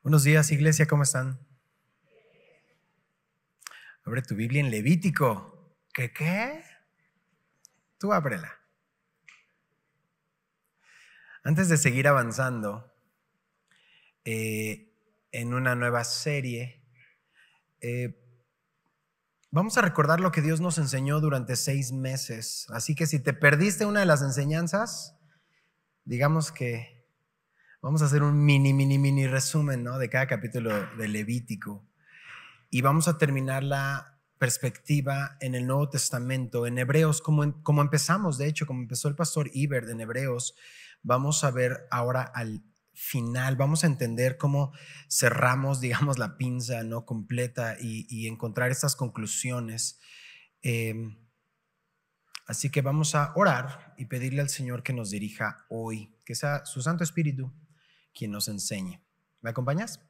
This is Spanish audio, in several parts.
Buenos días, iglesia, ¿cómo están? Abre tu Biblia en Levítico. ¿Qué? Tú ábrela. Antes de seguir avanzando en una nueva serie, vamos a recordar lo que Dios nos enseñó durante 6 meses. Así que si te perdiste una de las enseñanzas, digamos que vamos a hacer un mini resumen, ¿no?, de cada capítulo de Levítico. Y vamos a terminar la perspectiva en el Nuevo Testamento, en Hebreos, como empezamos, de hecho, como empezó el pastor Ibert en Hebreos. Vamos a ver ahora al final, vamos a entender cómo cerramos, digamos, la pinza no completa y encontrar estas conclusiones. Así que vamos a orar y pedirle al Señor que nos dirija hoy, que sea su Santo Espíritu quien nos enseñe. ¿Me acompañas?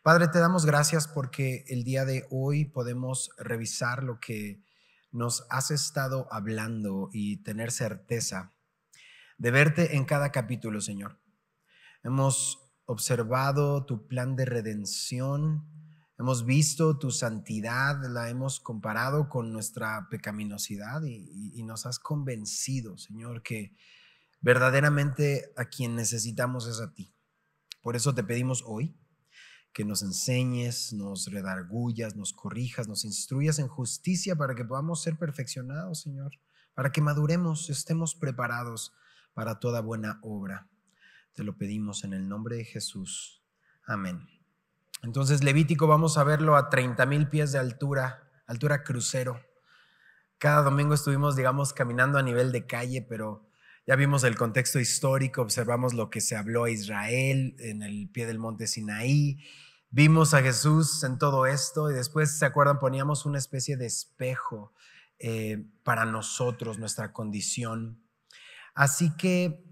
Padre, te damos gracias porque el día de hoy podemos revisar lo que nos has estado hablando y tener certeza de verte en cada capítulo, Señor. Hemos observado tu plan de redención, hemos visto tu santidad, la hemos comparado con nuestra pecaminosidad y nos has convencido, Señor, que verdaderamente a quien necesitamos es a ti. Por eso te pedimos hoy que nos enseñes, nos redargullas, nos corrijas, nos instruyas en justicia para que podamos ser perfeccionados, Señor, para que maduremos, estemos preparados para toda buena obra. Te lo pedimos en el nombre de Jesús. Amén. Entonces, Levítico vamos a verlo a 30,000 pies de altura crucero. Cada domingo estuvimos, digamos, caminando a nivel de calle, pero ya vimos el contexto histórico, observamos lo que se habló a Israel en el pie del monte Sinaí, vimos a Jesús en todo esto y después, ¿se acuerdan? Poníamos una especie de espejo para nosotros, nuestra condición. Así que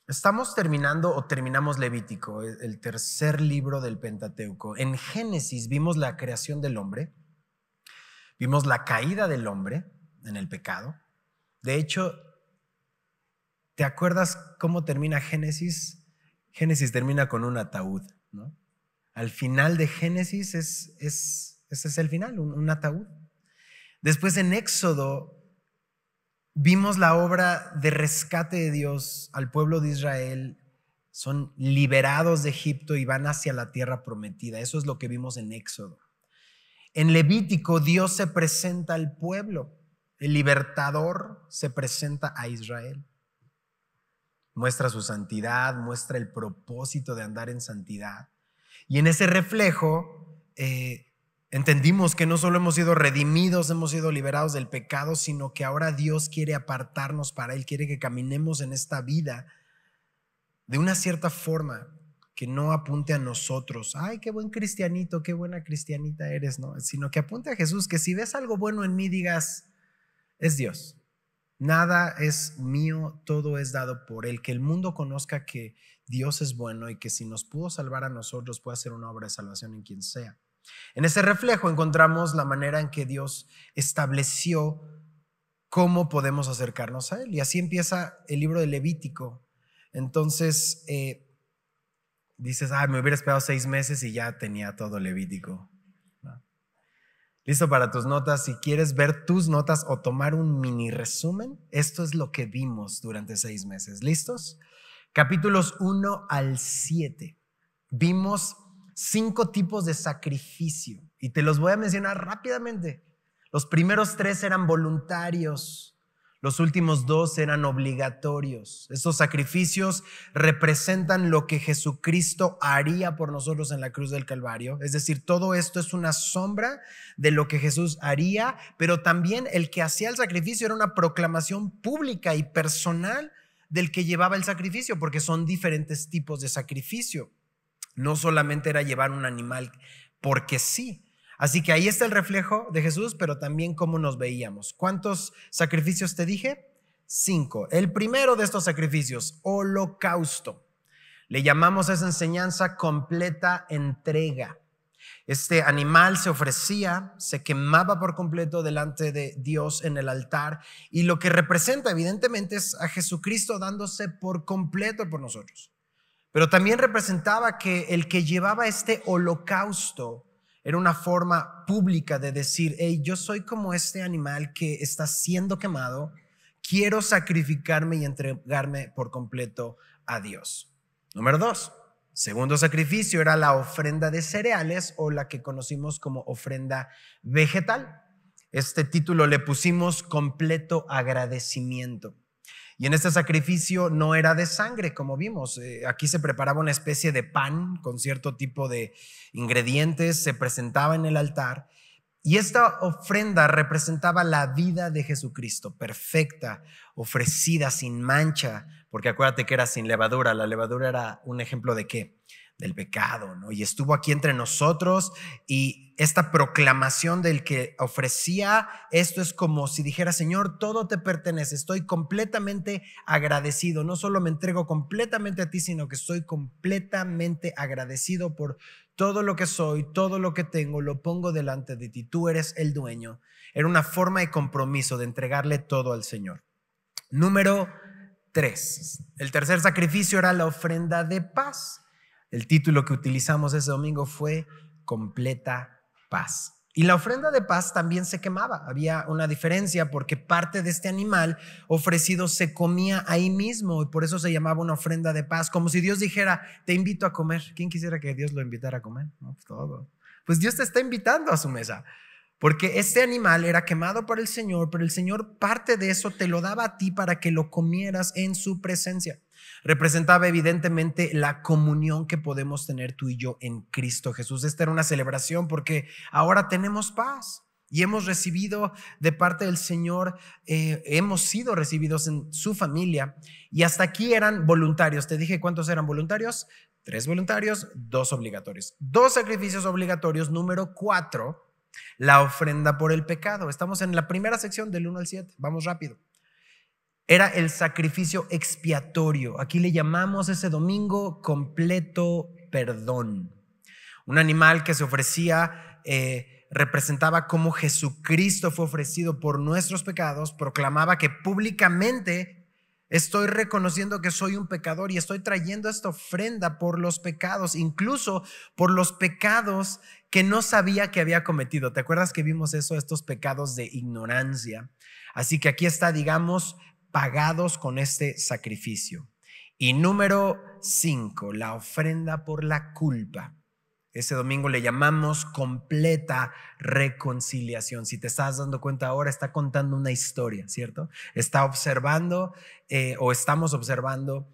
estamos terminamos Levítico, el tercer libro del Pentateuco. En Génesis vimos la creación del hombre, vimos la caída del hombre en el pecado. De hecho, ¿te acuerdas cómo termina Génesis? Génesis termina con un ataúd, ¿no? Al final de Génesis ese es el final, un ataúd. Después en Éxodo vimos la obra de rescate de Dios al pueblo de Israel. Son liberados de Egipto y van hacia la tierra prometida. Eso es lo que vimos en Éxodo. En Levítico Dios se presenta al pueblo. El libertador se presenta a Israel. Muestra su santidad, muestra el propósito de andar en santidad. Y en ese reflejo entendimos que no solo hemos sido redimidos, hemos sido liberados del pecado, sino que ahora Dios quiere apartarnos para Él, quiere que caminemos en esta vida de una cierta forma que no apunte a nosotros. Ay, qué buen cristianito, qué buena cristianita eres, ¿no? Sino que apunte a Jesús, que si ves algo bueno en mí digas, es Dios. Nada es mío, todo es dado por Él. Que el mundo conozca que Dios es bueno y que si nos pudo salvar a nosotros puede hacer una obra de salvación en quien sea. En ese reflejo encontramos la manera en que Dios estableció cómo podemos acercarnos a Él. Y así empieza el libro de Levítico. Entonces dices, me hubiera esperado 6 meses y ya tenía todo Levítico. ¿Listo para tus notas? Si quieres ver tus notas o tomar un mini resumen, esto es lo que vimos durante 6 meses. ¿Listos? Capítulos 1 al 7. Vimos 5 tipos de sacrificio y te los voy a mencionar rápidamente. Los primeros 3 eran voluntarios. Los últimos 2 eran obligatorios. Estos sacrificios representan lo que Jesucristo haría por nosotros en la cruz del Calvario. Es decir, todo esto es una sombra de lo que Jesús haría, pero también el que hacía el sacrificio era una proclamación pública y personal del que llevaba el sacrificio, porque son diferentes tipos de sacrificio. No solamente era llevar un animal porque sí. Así que ahí está el reflejo de Jesús, pero también cómo nos veíamos. ¿Cuántos sacrificios te dije? 5. El primero de estos sacrificios, holocausto. Le llamamos a esa enseñanza completa entrega. Este animal se ofrecía, se quemaba por completo delante de Dios en el altar, y lo que representa evidentemente es a Jesucristo dándose por completo por nosotros. pero también representaba que el que llevaba este holocausto era una forma pública de decir, hey, yo soy como este animal que está siendo quemado, quiero sacrificarme y entregarme por completo a Dios. Número 2, segundo sacrificio era la ofrenda de cereales o la que conocimos como ofrenda vegetal. Este título le pusimos completo agradecimiento. Y en este sacrificio no era de sangre, como vimos. Aquí se preparaba una especie de pan con cierto tipo de ingredientes, se presentaba en el altar. Y esta ofrenda representaba la vida de Jesucristo, perfecta, ofrecida sin mancha, porque acuérdate que era sin levadura. La levadura era un ejemplo de ¿qué? Del pecado, ¿no? Y estuvo aquí entre nosotros, y esta proclamación del que ofrecía esto es como si dijera, Señor, todo te pertenece, estoy completamente agradecido, no solo me entrego completamente a ti, sino que estoy completamente agradecido por todo lo que soy, todo lo que tengo, lo pongo delante de ti, tú eres el dueño. Era una forma de compromiso, de entregarle todo al Señor. Número 3, el tercer sacrificio era la ofrenda de paz. El título que utilizamos ese domingo fue completa paz. Y la ofrenda de paz también se quemaba. Había una diferencia porque parte de este animal ofrecido se comía ahí mismo, y por eso se llamaba una ofrenda de paz, como si Dios dijera, te invito a comer. ¿Quién quisiera que Dios lo invitara a comer? No, pues todo. Pues Dios te está invitando a su mesa, porque este animal era quemado por el Señor, pero el Señor parte de eso te lo daba a ti para que lo comieras en su presencia. Representaba evidentemente la comunión que podemos tener tú y yo en Cristo Jesús. Esta era una celebración porque ahora tenemos paz y hemos recibido de parte del Señor, hemos sido recibidos en su familia, y hasta aquí eran voluntarios. Te dije cuántos eran voluntarios, 3 voluntarios, 2 obligatorios, 2 sacrificios obligatorios. Número 4, la ofrenda por el pecado. Estamos en la primera sección del 1 al 7, vamos rápido. Era el sacrificio expiatorio. Aquí le llamamos ese domingo completo perdón. Un animal que se ofrecía representaba cómo Jesucristo fue ofrecido por nuestros pecados. Proclamaba que públicamente estoy reconociendo que soy un pecador y estoy trayendo esta ofrenda por los pecados, incluso por los pecados que no sabía que había cometido. ¿Te acuerdas que vimos eso? Estos pecados de ignorancia. Así que aquí está, digamos, pagados con este sacrificio. Y número 5, la ofrenda por la culpa. Ese domingo le llamamos completa reconciliación. Si te estás dando cuenta ahora, está contando una historia, ¿cierto? Está observando o estamos observando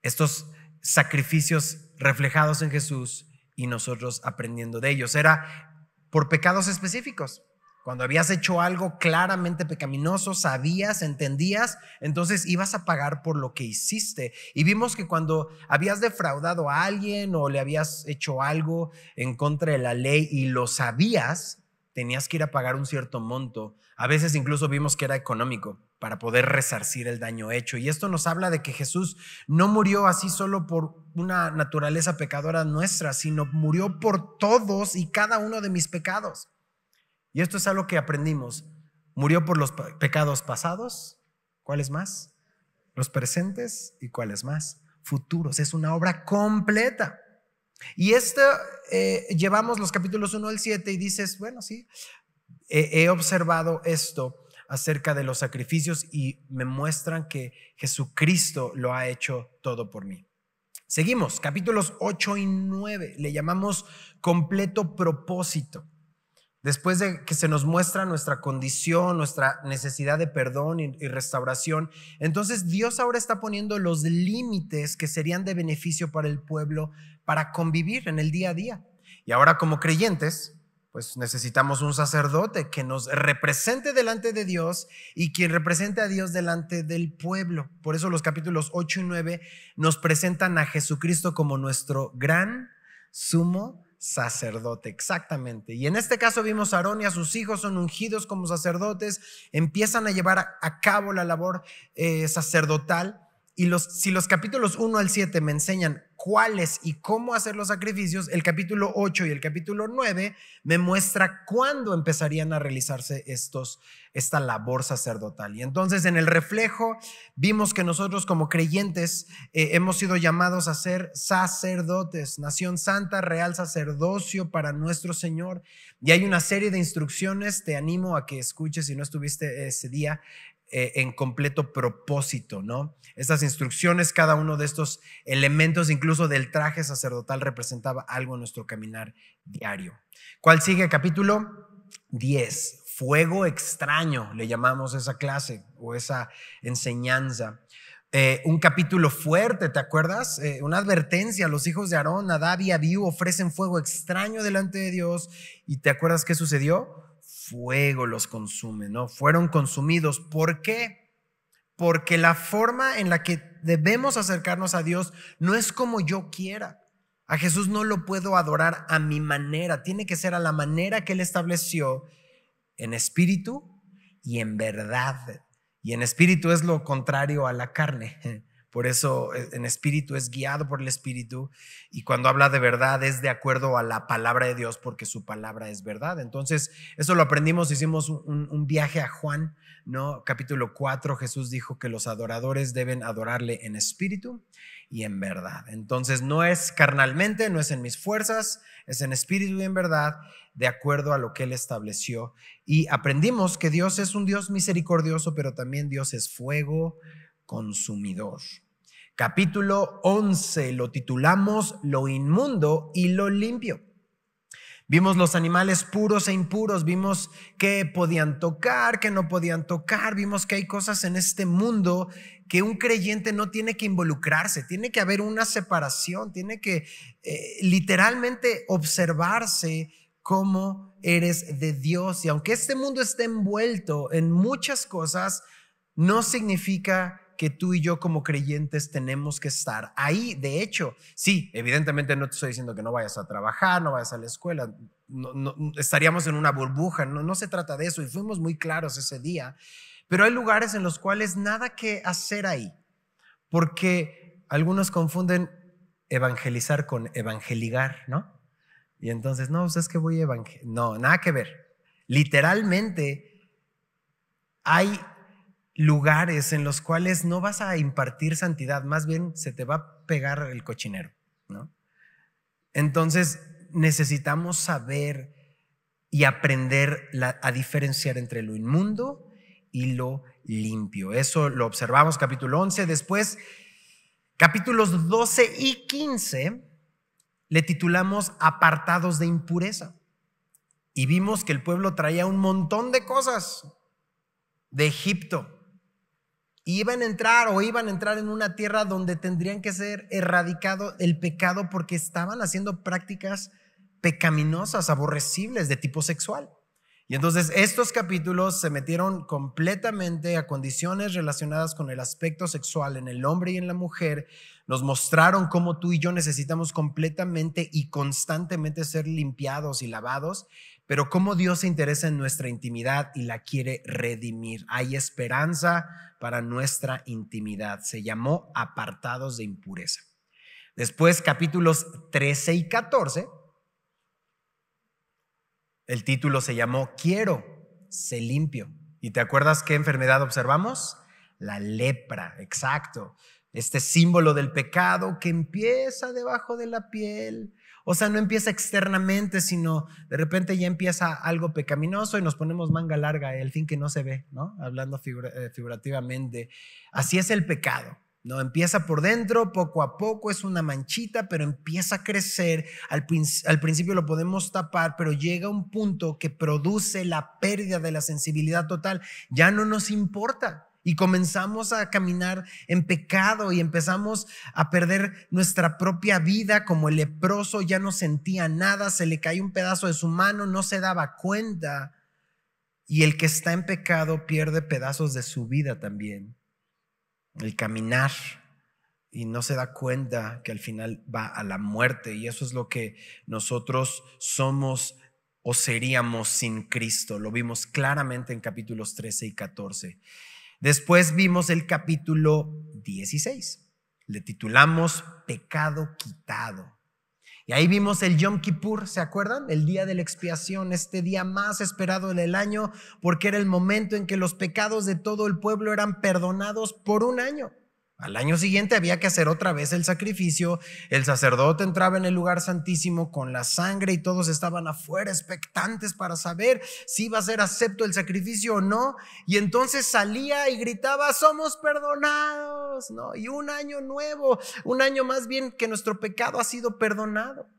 estos sacrificios reflejados en Jesús y nosotros aprendiendo de ellos. Era por pecados específicos. Cuando habías hecho algo claramente pecaminoso, sabías, entendías, entonces ibas a pagar por lo que hiciste. Y vimos que cuando habías defraudado a alguien o le habías hecho algo en contra de la ley y lo sabías, tenías que ir a pagar un cierto monto. A veces incluso vimos que era económico para poder resarcir el daño hecho. Y esto nos habla de que Jesús no murió así solo por una naturaleza pecadora nuestra, sino murió por todos y cada uno de mis pecados. Y esto es algo que aprendimos. Murió por los pecados pasados. ¿Cuáles más? Los presentes. ¿Y cuáles más? Futuros. Es una obra completa. Y llevamos los capítulos 1 al 7 y dices, bueno, sí, he observado esto acerca de los sacrificios y me muestran que Jesucristo lo ha hecho todo por mí. Seguimos, capítulos 8 y 9. Le llamamos completo propósito. Después de que se nos muestra nuestra condición, nuestra necesidad de perdón y restauración, entonces Dios ahora está poniendo los límites que serían de beneficio para el pueblo para convivir en el día a día. Y ahora como creyentes, pues necesitamos un sacerdote que nos represente delante de Dios y quien represente a Dios delante del pueblo. Por eso los capítulos 8 y 9 nos presentan a Jesucristo como nuestro gran sumo sacerdote, exactamente. Y en este caso vimos a Aarón y a sus hijos son ungidos como sacerdotes, empiezan a llevar a cabo la labor sacerdotal Y si los capítulos 1 al 7 me enseñan cuáles y cómo hacer los sacrificios, el capítulo 8 y el capítulo 9 me muestra cuándo empezarían a realizarse esta labor sacerdotal. Y entonces en el reflejo vimos que nosotros como creyentes hemos sido llamados a ser sacerdotes, nación santa, real sacerdocio para nuestro Señor. Y hay una serie de instrucciones, te animo a que escuches si no estuviste ese día, en completo propósito, ¿no? Estas instrucciones, cada uno de estos elementos, incluso del traje sacerdotal, representaba algo en nuestro caminar diario. ¿Cuál sigue? Capítulo 10. Fuego extraño, le llamamos esa clase o esa enseñanza. Un capítulo fuerte, ¿te acuerdas? Una advertencia: los hijos de Aarón, Nadab y Abiú, ofrecen fuego extraño delante de Dios. ¿Y te acuerdas qué sucedió? Fuego los consume, ¿no? Fueron consumidos. ¿Por qué? Porque la forma en la que debemos acercarnos a Dios no es como yo quiera. A Jesús no lo puedo adorar a mi manera, tiene que ser a la manera que Él estableció, en espíritu y en verdad. Y en espíritu es lo contrario a la carne. Por eso en espíritu es guiado por el espíritu, y cuando habla de verdad es de acuerdo a la palabra de Dios, porque su palabra es verdad. Entonces eso lo aprendimos, hicimos un viaje a Juan, ¿no? Capítulo 4, Jesús dijo que los adoradores deben adorarle en espíritu y en verdad. Entonces no es carnalmente, no es en mis fuerzas, es en espíritu y en verdad, de acuerdo a lo que Él estableció. Y aprendimos que Dios es un Dios misericordioso, pero también Dios es fuego consumidor. Capítulo 11 lo titulamos Lo inmundo y lo limpio. Vimos los animales puros e impuros, vimos que podían tocar, que no podían tocar, vimos que hay cosas en este mundo que un creyente no tiene que involucrarse, tiene que haber una separación, tiene que literalmente observarse cómo eres de Dios. Y aunque este mundo esté envuelto en muchas cosas, no significa que tú y yo como creyentes tenemos que estar ahí. De hecho, sí, evidentemente no te estoy diciendo que no vayas a trabajar, no vayas a la escuela, no, estaríamos en una burbuja, no se trata de eso, y fuimos muy claros ese día. Pero hay lugares en los cuales nada que hacer ahí, porque algunos confunden evangelizar con evangeligar, ¿no? Y entonces, no, es que voy a evangelizar. No, nada que ver. Literalmente hay lugares en los cuales no vas a impartir santidad, más bien se te va a pegar el cochinero, ¿no? Entonces necesitamos saber y aprender a diferenciar entre lo inmundo y lo limpio. Eso lo observamos capítulo 11. Después, capítulos 12 y 15 le titulamos apartados de impureza, y vimos que el pueblo traía un montón de cosas de Egipto. Iban a entrar en una tierra donde tendrían que ser erradicado el pecado, porque estaban haciendo prácticas pecaminosas, aborrecibles de tipo sexual. Y entonces estos capítulos se metieron completamente a condiciones relacionadas con el aspecto sexual en el hombre y en la mujer. Nos mostraron cómo tú y yo necesitamos completamente y constantemente ser limpiados y lavados, pero cómo Dios se interesa en nuestra intimidad y la quiere redimir. Hay esperanza para nuestra intimidad. Se llamó apartados de impureza. Después, capítulos 13 y 14, el título se llamó Quiero, sé limpio. ¿Y te acuerdas qué enfermedad observamos? La lepra, exacto. Este símbolo del pecado que empieza debajo de la piel. O sea, no empieza externamente, sino de repente ya empieza algo pecaminoso y nos ponemos manga larga, el fin que no se ve, ¿no? Hablando figurativamente. Así es el pecado, ¿no? Empieza por dentro, poco a poco es una manchita, pero empieza a crecer. Al principio lo podemos tapar, pero llega un punto que produce la pérdida de la sensibilidad total. Ya no nos importa. Y comenzamos a caminar en pecado y empezamos a perder nuestra propia vida, como el leproso. Ya no sentía nada, se le cayó un pedazo de su mano, no se daba cuenta. Y el que está en pecado pierde pedazos de su vida también, el caminar, y no se da cuenta que al final va a la muerte. Y eso es lo que nosotros somos o seríamos sin Cristo. Lo vimos claramente en capítulos 13 y 14. Después vimos el capítulo 16. Le titulamos Pecado quitado. Y ahí vimos el Yom Kippur, ¿se acuerdan? El día de la expiación, este día más esperado del año, porque era el momento en que los pecados de todo el pueblo eran perdonados por un año. Al año siguiente había que hacer otra vez el sacrificio. El sacerdote entraba en el lugar santísimo con la sangre y todos estaban afuera expectantes para saber si iba a ser acepto el sacrificio o no. Y entonces salía y gritaba: somos perdonados, ¿no? Y un año nuevo, un año más bien que nuestro pecado ha sido perdonado.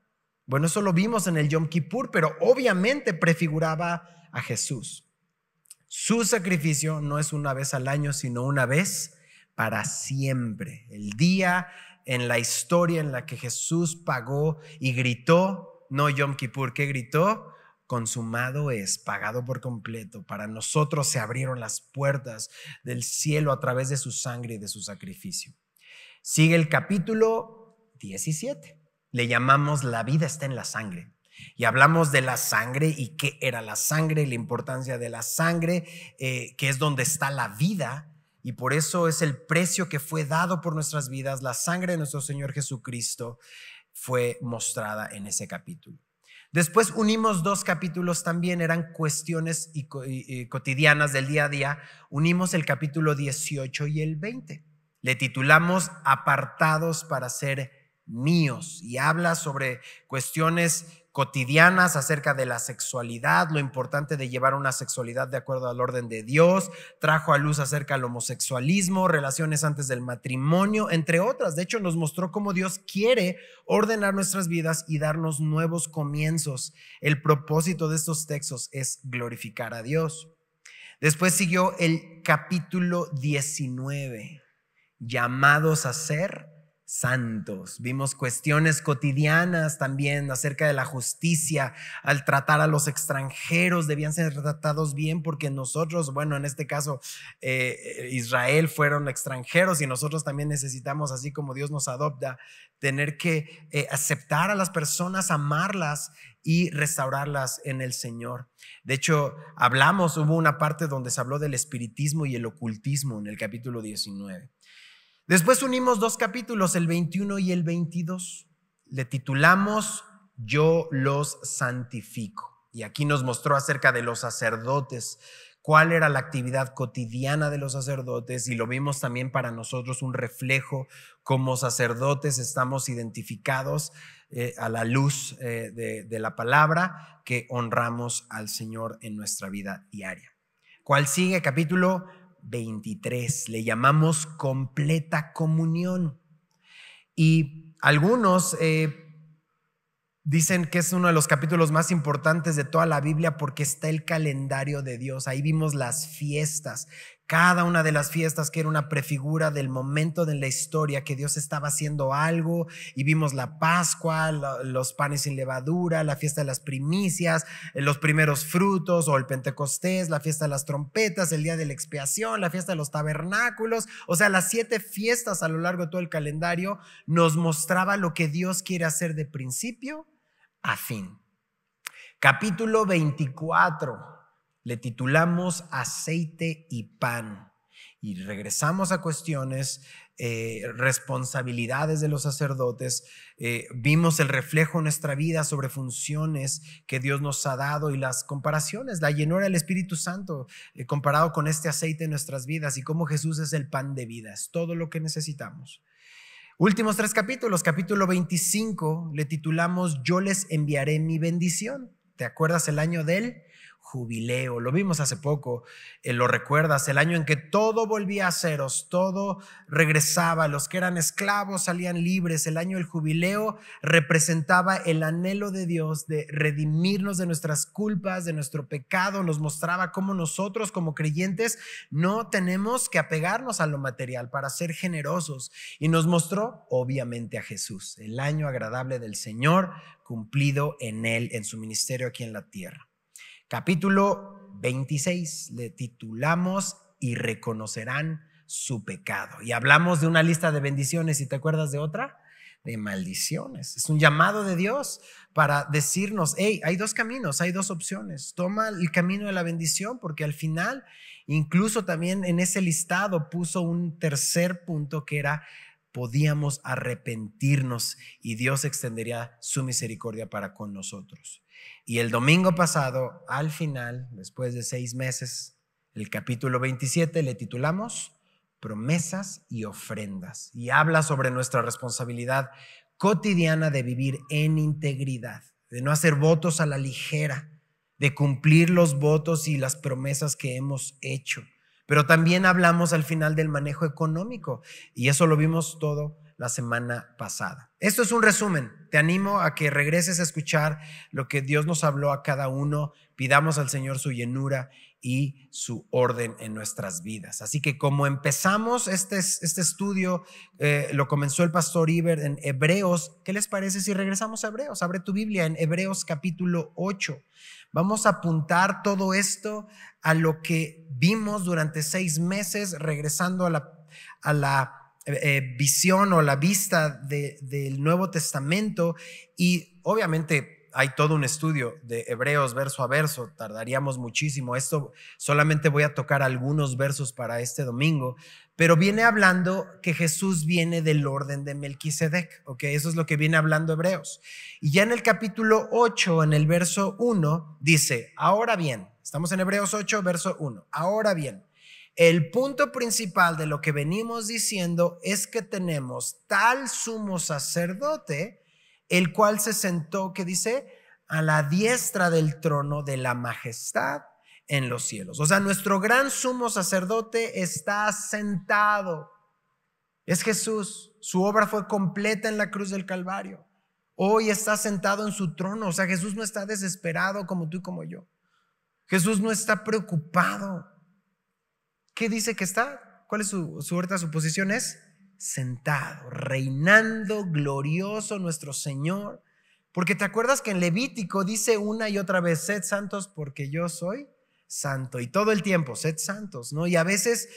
Bueno, eso lo vimos en el Yom Kippur, pero obviamente prefiguraba a Jesús. Su sacrificio no es una vez al año, sino una vez para siempre. El día en la historia en la que Jesús pagó y gritó, no Yom Kippur, ¿qué gritó? Consumado es, pagado por completo. Para nosotros se abrieron las puertas del cielo a través de su sangre y de su sacrificio. Sigue el capítulo 17. Le llamamos La vida está en la sangre. Y hablamos de la sangre y qué era la sangre, la importancia de la sangre, que es donde está la vida. Y por eso es el precio que fue dado por nuestras vidas. La sangre de nuestro Señor Jesucristo fue mostrada en ese capítulo. Después unimos dos capítulos también, eran cuestiones cotidianas del día a día. Unimos el capítulo 18 y el 20. Le titulamos Apartados para ser míos, y habla sobre cuestiones cotidianas acerca de la sexualidad, lo importante de llevar una sexualidad de acuerdo al orden de Dios. Trajo a luz acerca del homosexualismo, relaciones antes del matrimonio, entre otras. De hecho, nos mostró cómo Dios quiere ordenar nuestras vidas y darnos nuevos comienzos. El propósito de estos textos es glorificar a Dios. Después siguió el capítulo 19, llamados a ser santos. Vimos cuestiones cotidianas también acerca de la justicia. Al tratar a los extranjeros debían ser tratados bien, porque nosotros, bueno, en este caso Israel fueron extranjeros, y nosotros también necesitamos, así como Dios nos adopta, tener que aceptar a las personas, amarlas y restaurarlas en el Señor. De hecho, hubo una parte donde se habló del espiritismo y el ocultismo en el capítulo 19. Después unimos dos capítulos, el 21 y el 22. Le titulamos Yo los santifico. Y aquí nos mostró acerca de los sacerdotes, cuál era la actividad cotidiana de los sacerdotes, y lo vimos también para nosotros un reflejo. Como sacerdotes estamos identificados a la luz de la palabra, que honramos al Señor en nuestra vida diaria. ¿Cuál sigue? Capítulo 23, le llamamos completa comunión. Y algunos dicen que es uno de los capítulos más importantes de toda la Biblia, porque está el calendario de Dios. Ahí vimos las fiestas, cada una de las fiestas que era una prefigura del momento de la historia que Dios estaba haciendo algo. Y vimos la Pascua, los panes sin levadura, la fiesta de las primicias, los primeros frutos, o el Pentecostés, la fiesta de las trompetas, el día de la expiación, la fiesta de los tabernáculos. O sea, las 7 fiestas a lo largo de todo el calendario nos mostraba lo que Dios quiere hacer de principio a fin. Capítulo 24 le titulamos Aceite y pan, y regresamos a cuestiones, responsabilidades de los sacerdotes. Vimos el reflejo en nuestra vida sobre funciones que Dios nos ha dado, y las comparaciones, la llenura del Espíritu Santo comparado con este aceite en nuestras vidas, y cómo Jesús es el pan de vida, es todo lo que necesitamos. Últimos 3 capítulos. Capítulo 25 le titulamos Yo les enviaré mi bendición. ¿Te acuerdas el año del jubileo? Lo vimos hace poco. Lo recuerdas, el año en que todo volvía a ceros, todo regresaba, los que eran esclavos salían libres. El año del jubileo representaba el anhelo de Dios de redimirnos de nuestras culpas, de nuestro pecado. Nos mostraba cómo nosotros como creyentes no tenemos que apegarnos a lo material para ser generosos, y nos mostró obviamente a Jesús, el año agradable del Señor cumplido en él, en su ministerio aquí en la tierra. Capítulo 26 le titulamos Y reconocerán su pecado, y hablamos de una lista de bendiciones. ¿Y te acuerdas de otra? de maldiciones. Es un llamado de Dios para decirnos, hey, hay dos caminos, hay dos opciones. Toma el camino de la bendición, porque al final, incluso también en ese listado puso un tercer punto que era: podíamos arrepentirnos y Dios extendería su misericordia para con nosotros. Y el domingo pasado, al final, después de 6 meses, el capítulo 27 le titulamos Promesas y ofrendas, y habla sobre nuestra responsabilidad cotidiana de vivir en integridad, de no hacer votos a la ligera, de cumplir los votos y las promesas que hemos hecho. Pero también hablamos al final del manejo económico, y eso lo vimos todo la semana pasada. Esto es un resumen. Te animo a que regreses a escuchar lo que Dios nos habló a cada uno. Pidamos al Señor su llenura y su orden en nuestras vidas. Así que como empezamos este estudio, lo comenzó el pastor Iber en Hebreos. ¿Qué les parece si regresamos a Hebreos? Abre tu Biblia en Hebreos capítulo 8. Vamos a apuntar todo esto a lo que vimos durante 6 meses, regresando a la visión o la vista del Nuevo Testamento. Y obviamente hay todo un estudio de Hebreos verso a verso, tardaríamos muchísimo. Esto solamente voy a tocar algunos versos para este domingo, pero viene hablando que Jesús viene del orden de Melquisedec, ¿ok? Eso es lo que viene hablando Hebreos. Y ya en el capítulo 8, en el verso 1, dice: ahora bien, estamos en Hebreos 8, verso 1, ahora bien, el punto principal de lo que venimos diciendo es que tenemos tal sumo sacerdote, el cual se sentó, ¿qué dice? A la diestra del trono de la majestad en los cielos. O sea, nuestro gran sumo sacerdote está sentado. Es Jesús. Su obra fue completa en la cruz del Calvario. Hoy está sentado en su trono. O sea, Jesús no está desesperado como tú y como yo. Jesús no está preocupado. ¿Qué dice que está? ¿Cuál es su posición? Es sentado, reinando, glorioso nuestro Señor. Porque te acuerdas que en Levítico dice una y otra vez: sed santos porque yo soy santo. Y todo el tiempo, sed santos, ¿no? Y a veces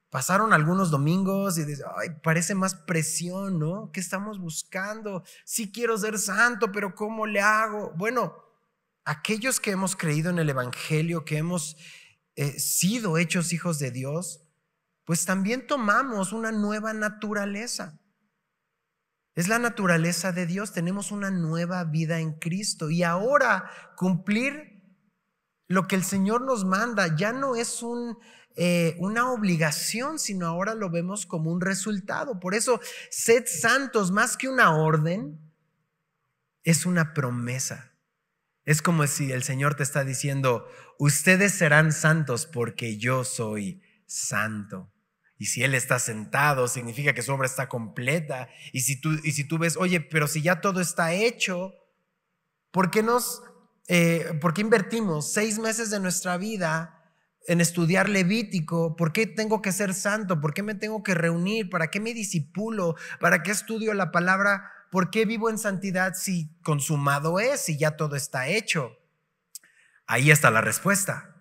pasaron algunos domingos y dices: ay, parece más presión, ¿no? ¿Qué estamos buscando? Sí quiero ser santo, pero ¿cómo le hago? Bueno, aquellos que hemos creído en el Evangelio, que hemos sido hechos hijos de Dios, pues también tomamos una nueva naturaleza. Es la naturaleza de Dios. Tenemos una nueva vida en Cristo. Y ahora cumplir lo que el Señor nos manda ya no es una obligación, sino ahora lo vemos como un resultado. Por eso, sed santos, más que una orden, es una promesa. Es como si el Señor te está diciendo: ustedes serán santos porque yo soy santo. Y si Él está sentado, significa que su obra está completa. Y si tú ves, oye, pero si ya todo está hecho, ¿por qué invertimos 6 meses de nuestra vida en estudiar Levítico? ¿Por qué tengo que ser santo? ¿Por qué me tengo que reunir? ¿Para qué me disipulo? ¿Para qué estudio la palabra? ¿Por qué vivo en santidad si consumado es, si ya todo está hecho? Ahí está la respuesta.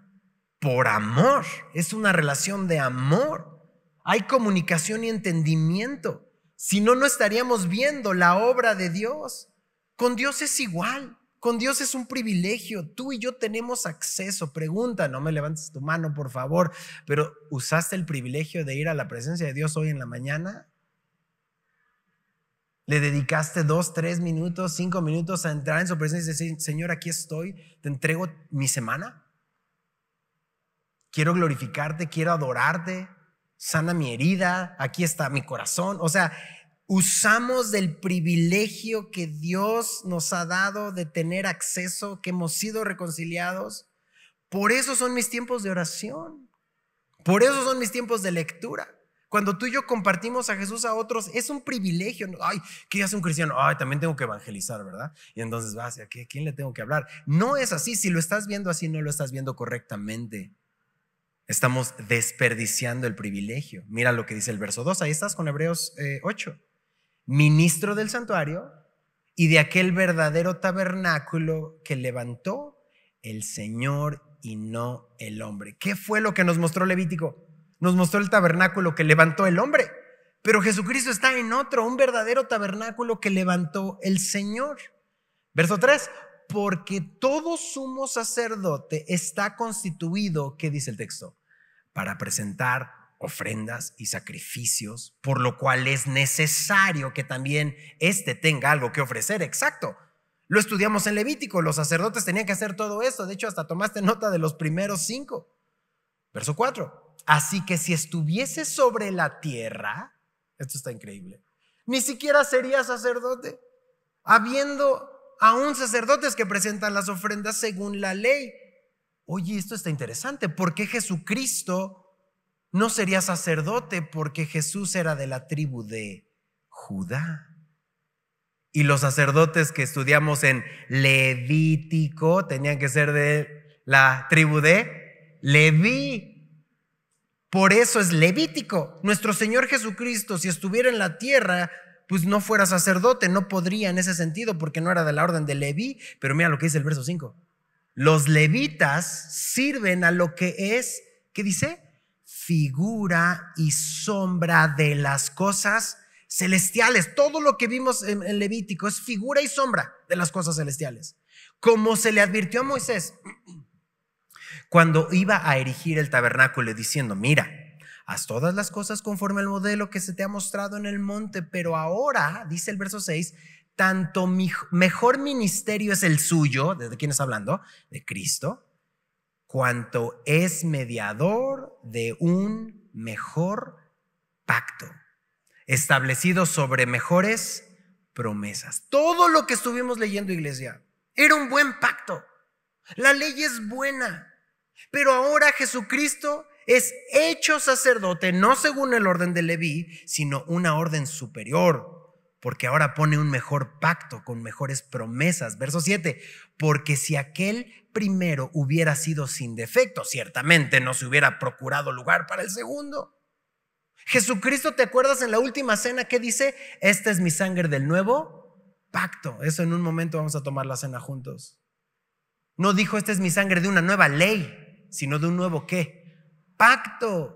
Por amor. Es una relación de amor. Hay comunicación y entendimiento. Si no, no estaríamos viendo la obra de Dios. Con Dios es igual. Con Dios es un privilegio. Tú y yo tenemos acceso. Pregunta, no me levantes tu mano, por favor, pero ¿usaste el privilegio de ir a la presencia de Dios hoy en la mañana? ¿Le dedicaste 2, 3 minutos, 5 minutos a entrar en su presencia y decir: Señor, aquí estoy, te entrego mi semana? Quiero glorificarte, quiero adorarte, sana mi herida, aquí está mi corazón. O sea, usamos del privilegio que Dios nos ha dado de tener acceso, que hemos sido reconciliados. Por eso son mis tiempos de oración, por eso son mis tiempos de lectura. Cuando tú y yo compartimos a Jesús a otros, es un privilegio. Ay, ¿qué hace un cristiano? Ay, también tengo que evangelizar, ¿verdad? Y entonces vas, ¿a quién le tengo que hablar? No es así. Si lo estás viendo así, no lo estás viendo correctamente. Estamos desperdiciando el privilegio. Mira lo que dice el verso 2. Ahí estás con Hebreos 8. Ministro del santuario y de aquel verdadero tabernáculo que levantó el Señor y no el hombre. ¿Qué fue lo que nos mostró Levítico? Nos mostró el tabernáculo que levantó el hombre. Pero Jesucristo está en otro, un verdadero tabernáculo que levantó el Señor. Verso 3, porque todo sumo sacerdote está constituido, ¿qué dice el texto? Para presentar ofrendas y sacrificios, por lo cual es necesario que también éste tenga algo que ofrecer. Exacto. Lo estudiamos en Levítico, los sacerdotes tenían que hacer todo eso. De hecho, hasta tomaste nota de los primeros 5. Verso 4. Así que si estuviese sobre la tierra, esto está increíble, ni siquiera sería sacerdote, habiendo aún sacerdotes que presentan las ofrendas según la ley. Oye, esto está interesante. ¿Por qué Jesucristo no sería sacerdote? Porque Jesús era de la tribu de Judá. Y los sacerdotes que estudiamos en Levítico tenían que ser de la tribu de Leví. Por eso es Levítico. Nuestro Señor Jesucristo, si estuviera en la tierra, pues no fuera sacerdote, no podría en ese sentido porque no era de la orden de Leví. Pero mira lo que dice el verso 5. Los levitas sirven a lo que es, ¿qué dice? Figura y sombra de las cosas celestiales. Todo lo que vimos en Levítico es figura y sombra de las cosas celestiales. Como se le advirtió a Moisés cuando iba a erigir el tabernáculo diciendo, mira, haz todas las cosas conforme al modelo que se te ha mostrado en el monte, pero ahora, dice el verso 6, tanto mejor ministerio es el suyo, ¿de quién está hablando? De Cristo, cuanto es mediador de un mejor pacto, establecido sobre mejores promesas. Todo lo que estuvimos leyendo, iglesia, era un buen pacto. La ley es buena. Pero ahora Jesucristo es hecho sacerdote, no según el orden de Leví, sino una orden superior, porque ahora pone un mejor pacto con mejores promesas. Verso 7, porque si aquel primero hubiera sido sin defecto, ciertamente no se hubiera procurado lugar para el segundo. Jesucristo, ¿te acuerdas en la última cena que dice? Esta es mi sangre del nuevo pacto. Eso en un momento vamos a tomar la cena juntos. No dijo esta es mi sangre de una nueva ley, sino de un nuevo ¿qué? Pacto.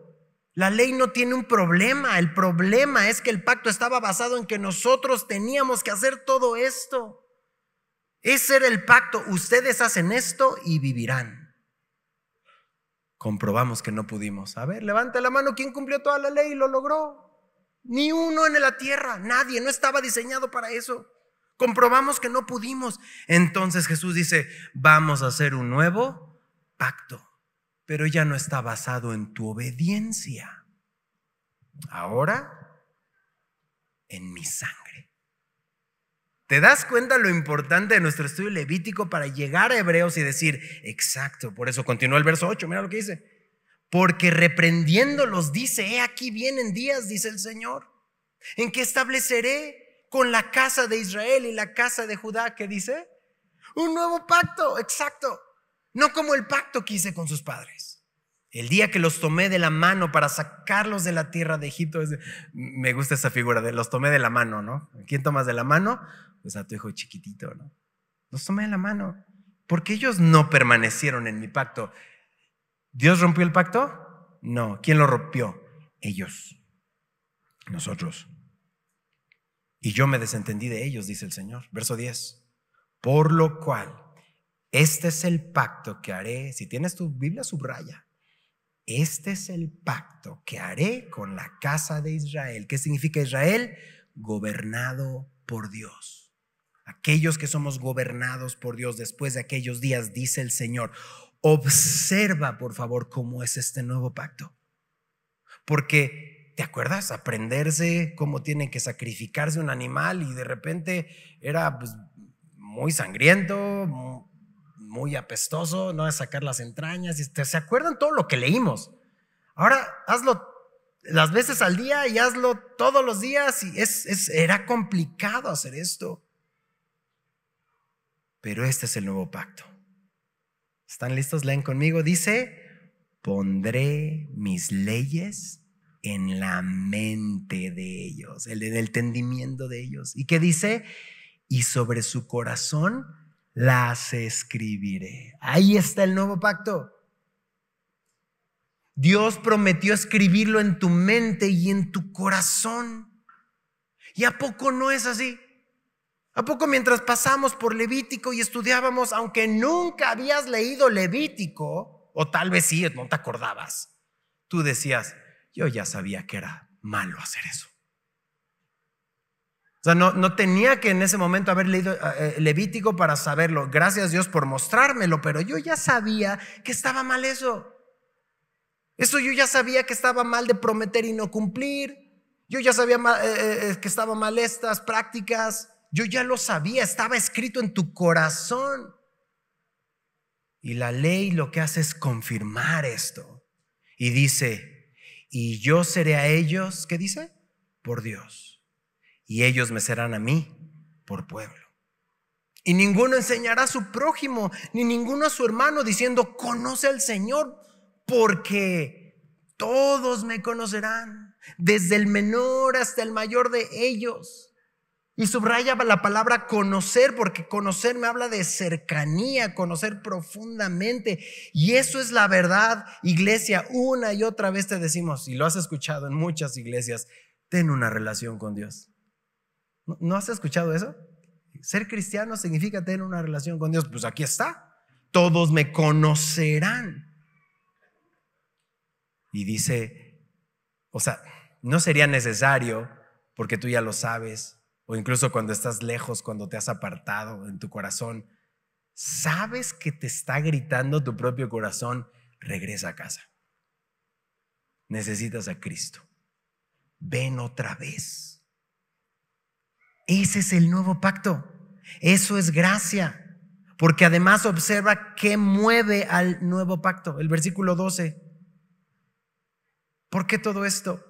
La ley no tiene un problema. El problema es que el pacto estaba basado en que nosotros teníamos que hacer todo esto. Ese era el pacto. Ustedes hacen esto y vivirán. Comprobamos que no pudimos. A ver, levanta la mano. ¿Quién cumplió toda la ley y lo logró? Ni uno en la tierra. Nadie. No estaba diseñado para eso. Comprobamos que no pudimos. Entonces Jesús dice, vamos a hacer un nuevo pacto. Pero ya no está basado en tu obediencia. Ahora, en mi sangre. ¿Te das cuenta lo importante de nuestro estudio levítico para llegar a Hebreos y decir, exacto, por eso continúa el verso 8, mira lo que dice. Porque reprendiéndolos dice, he aquí vienen días, dice el Señor, en que estableceré con la casa de Israel y la casa de Judá, ¿qué dice? Un nuevo pacto, exacto. No como el pacto que hice con sus padres. El día que los tomé de la mano para sacarlos de la tierra de Egipto. Me gusta esa figura de los tomé de la mano, ¿no? ¿A quién tomas de la mano? Pues a tu hijo chiquitito, ¿no? Los tomé de la mano porque ellos no permanecieron en mi pacto. ¿Dios rompió el pacto? No. ¿Quién lo rompió? Ellos. Nosotros. Y yo me desentendí de ellos, dice el Señor. Verso 10. Por lo cual, este es el pacto que haré. Si tienes tu Biblia, subraya. Este es el pacto que haré con la casa de Israel. ¿Qué significa Israel? Gobernado por Dios. Aquellos que somos gobernados por Dios después de aquellos días, dice el Señor. Observa, por favor, cómo es este nuevo pacto. Porque, ¿te acuerdas? Aprenderse cómo tiene que sacrificarse un animal y de repente era pues, muy sangriento, muy apestoso, no a sacar las entrañas. ¿Se acuerdan todo lo que leímos? Ahora hazlo las veces al día y hazlo todos los días y era complicado hacer esto. Pero este es el nuevo pacto. ¿Están listos? Leen conmigo. Dice, pondré mis leyes en la mente de ellos, en el entendimiento de ellos. ¿Y qué dice? Y sobre su corazón las escribiré. Ahí está el nuevo pacto. Dios prometió escribirlo en tu mente y en tu corazón. ¿Y a poco no es así? ¿A poco mientras pasamos por Levítico y estudiábamos, aunque nunca habías leído Levítico, o tal vez sí, no te acordabas, tú decías, yo ya sabía que era malo hacer eso? O sea, no tenía que en ese momento haber leído Levítico para saberlo. Gracias Dios por mostrármelo, pero yo ya sabía que estaba mal eso. Eso yo ya sabía que estaba mal de prometer y no cumplir. Yo ya sabía que estaba mal estas prácticas. Yo ya lo sabía, estaba escrito en tu corazón. Y la ley lo que hace es confirmar esto. Y dice, y yo seré a ellos, ¿qué dice? Por Dios. Y ellos me serán a mí por pueblo. Y ninguno enseñará a su prójimo, ni ninguno a su hermano, diciendo, conoce al Señor, porque todos me conocerán, desde el menor hasta el mayor de ellos. Y subraya la palabra conocer, porque conocer me habla de cercanía, conocer profundamente. Y eso es la verdad, iglesia. Una y otra vez te decimos, y lo has escuchado en muchas iglesias, ten una relación con Dios. ¿No has escuchado eso? Ser cristiano significa tener una relación con Dios. Pues aquí está. Todos me conocerán. Y dice, o sea, no sería necesario porque tú ya lo sabes, o incluso cuando estás lejos, cuando te has apartado en tu corazón, sabes que te está gritando tu propio corazón, regresa a casa. Necesitas a Cristo. Ven otra vez. Ese es el nuevo pacto. Eso es gracia. Porque además observa qué mueve al nuevo pacto. El versículo 12. ¿Por qué todo esto?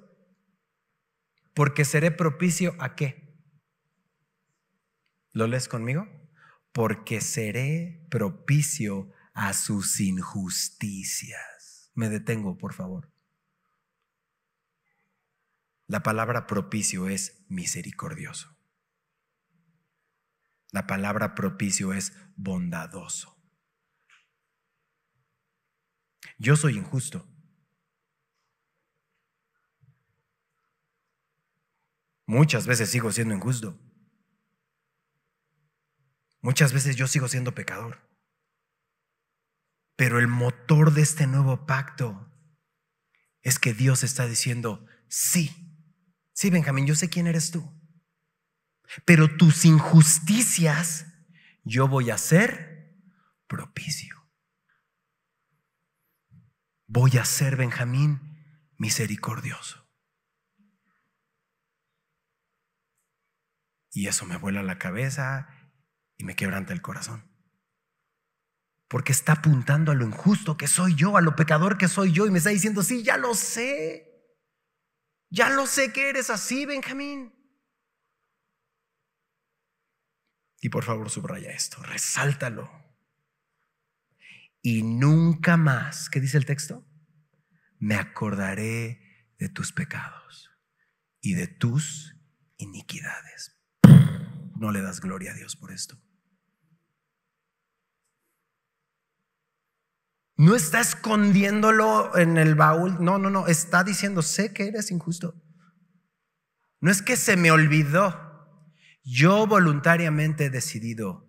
Porque seré propicio ¿a qué? ¿Lo lees conmigo? Porque seré propicio a sus injusticias. Me detengo, por favor. La palabra propicio es misericordioso. La palabra propicio es bondadoso. Yo soy injusto. Muchas veces sigo siendo injusto. Muchas veces yo sigo siendo pecador. Pero el motor de este nuevo pacto es que Dios está diciendo, sí, Benjamín, yo sé quién eres tú. Pero tus injusticias yo voy a ser propicio. Voy a ser, Benjamín, misericordioso. Y eso me vuela la cabeza y me quebranta el corazón. Porque está apuntando a lo injusto que soy yo, a lo pecador que soy yo, y me está diciendo, sí, ya lo sé. Ya lo sé que eres así, Benjamín. Y por favor subraya esto, resáltalo. Y nunca más, ¿qué dice el texto? Me acordaré de tus pecados y de tus iniquidades. No le das gloria a Dios por esto. No está escondiéndolo en el baúl. No. Está diciendo, sé que eres injusto. No es que se me olvidó. Yo voluntariamente he decidido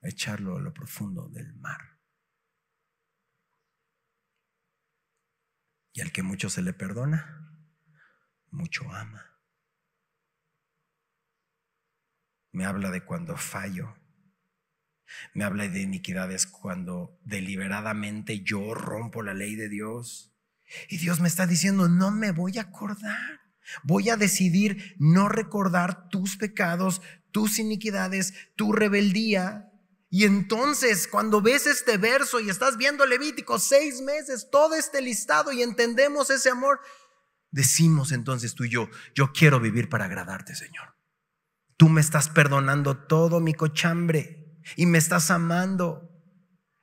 echarlo a lo profundo del mar. Y al que mucho se le perdona, mucho ama. Me habla de cuando fallo. Me habla de iniquidades cuando deliberadamente yo rompo la ley de Dios. Y Dios me está diciendo, no me voy a acordar. Voy a decidir no recordar tus pecados, tus iniquidades, tu rebeldía. Y entonces cuando ves este verso y estás viendo Levítico 6 meses, todo este listado, y entendemos ese amor, decimos entonces tú y yo quiero vivir para agradarte, Señor. Tú me estás perdonando todo mi cochambre y me estás amando.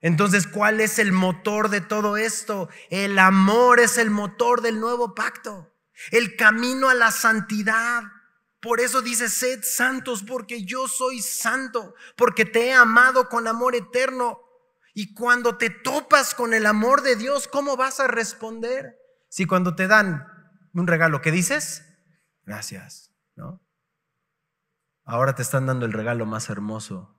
Entonces, ¿cuál es el motor de todo esto? El amor es el motor del nuevo pacto. El camino a la santidad. Por eso dice, sed santos porque yo soy santo, porque te he amado con amor eterno. Y cuando te topas con el amor de Dios, ¿cómo vas a responder? Si cuando te dan un regalo, ¿qué dices? Gracias, ¿no? Ahora te están dando el regalo más hermoso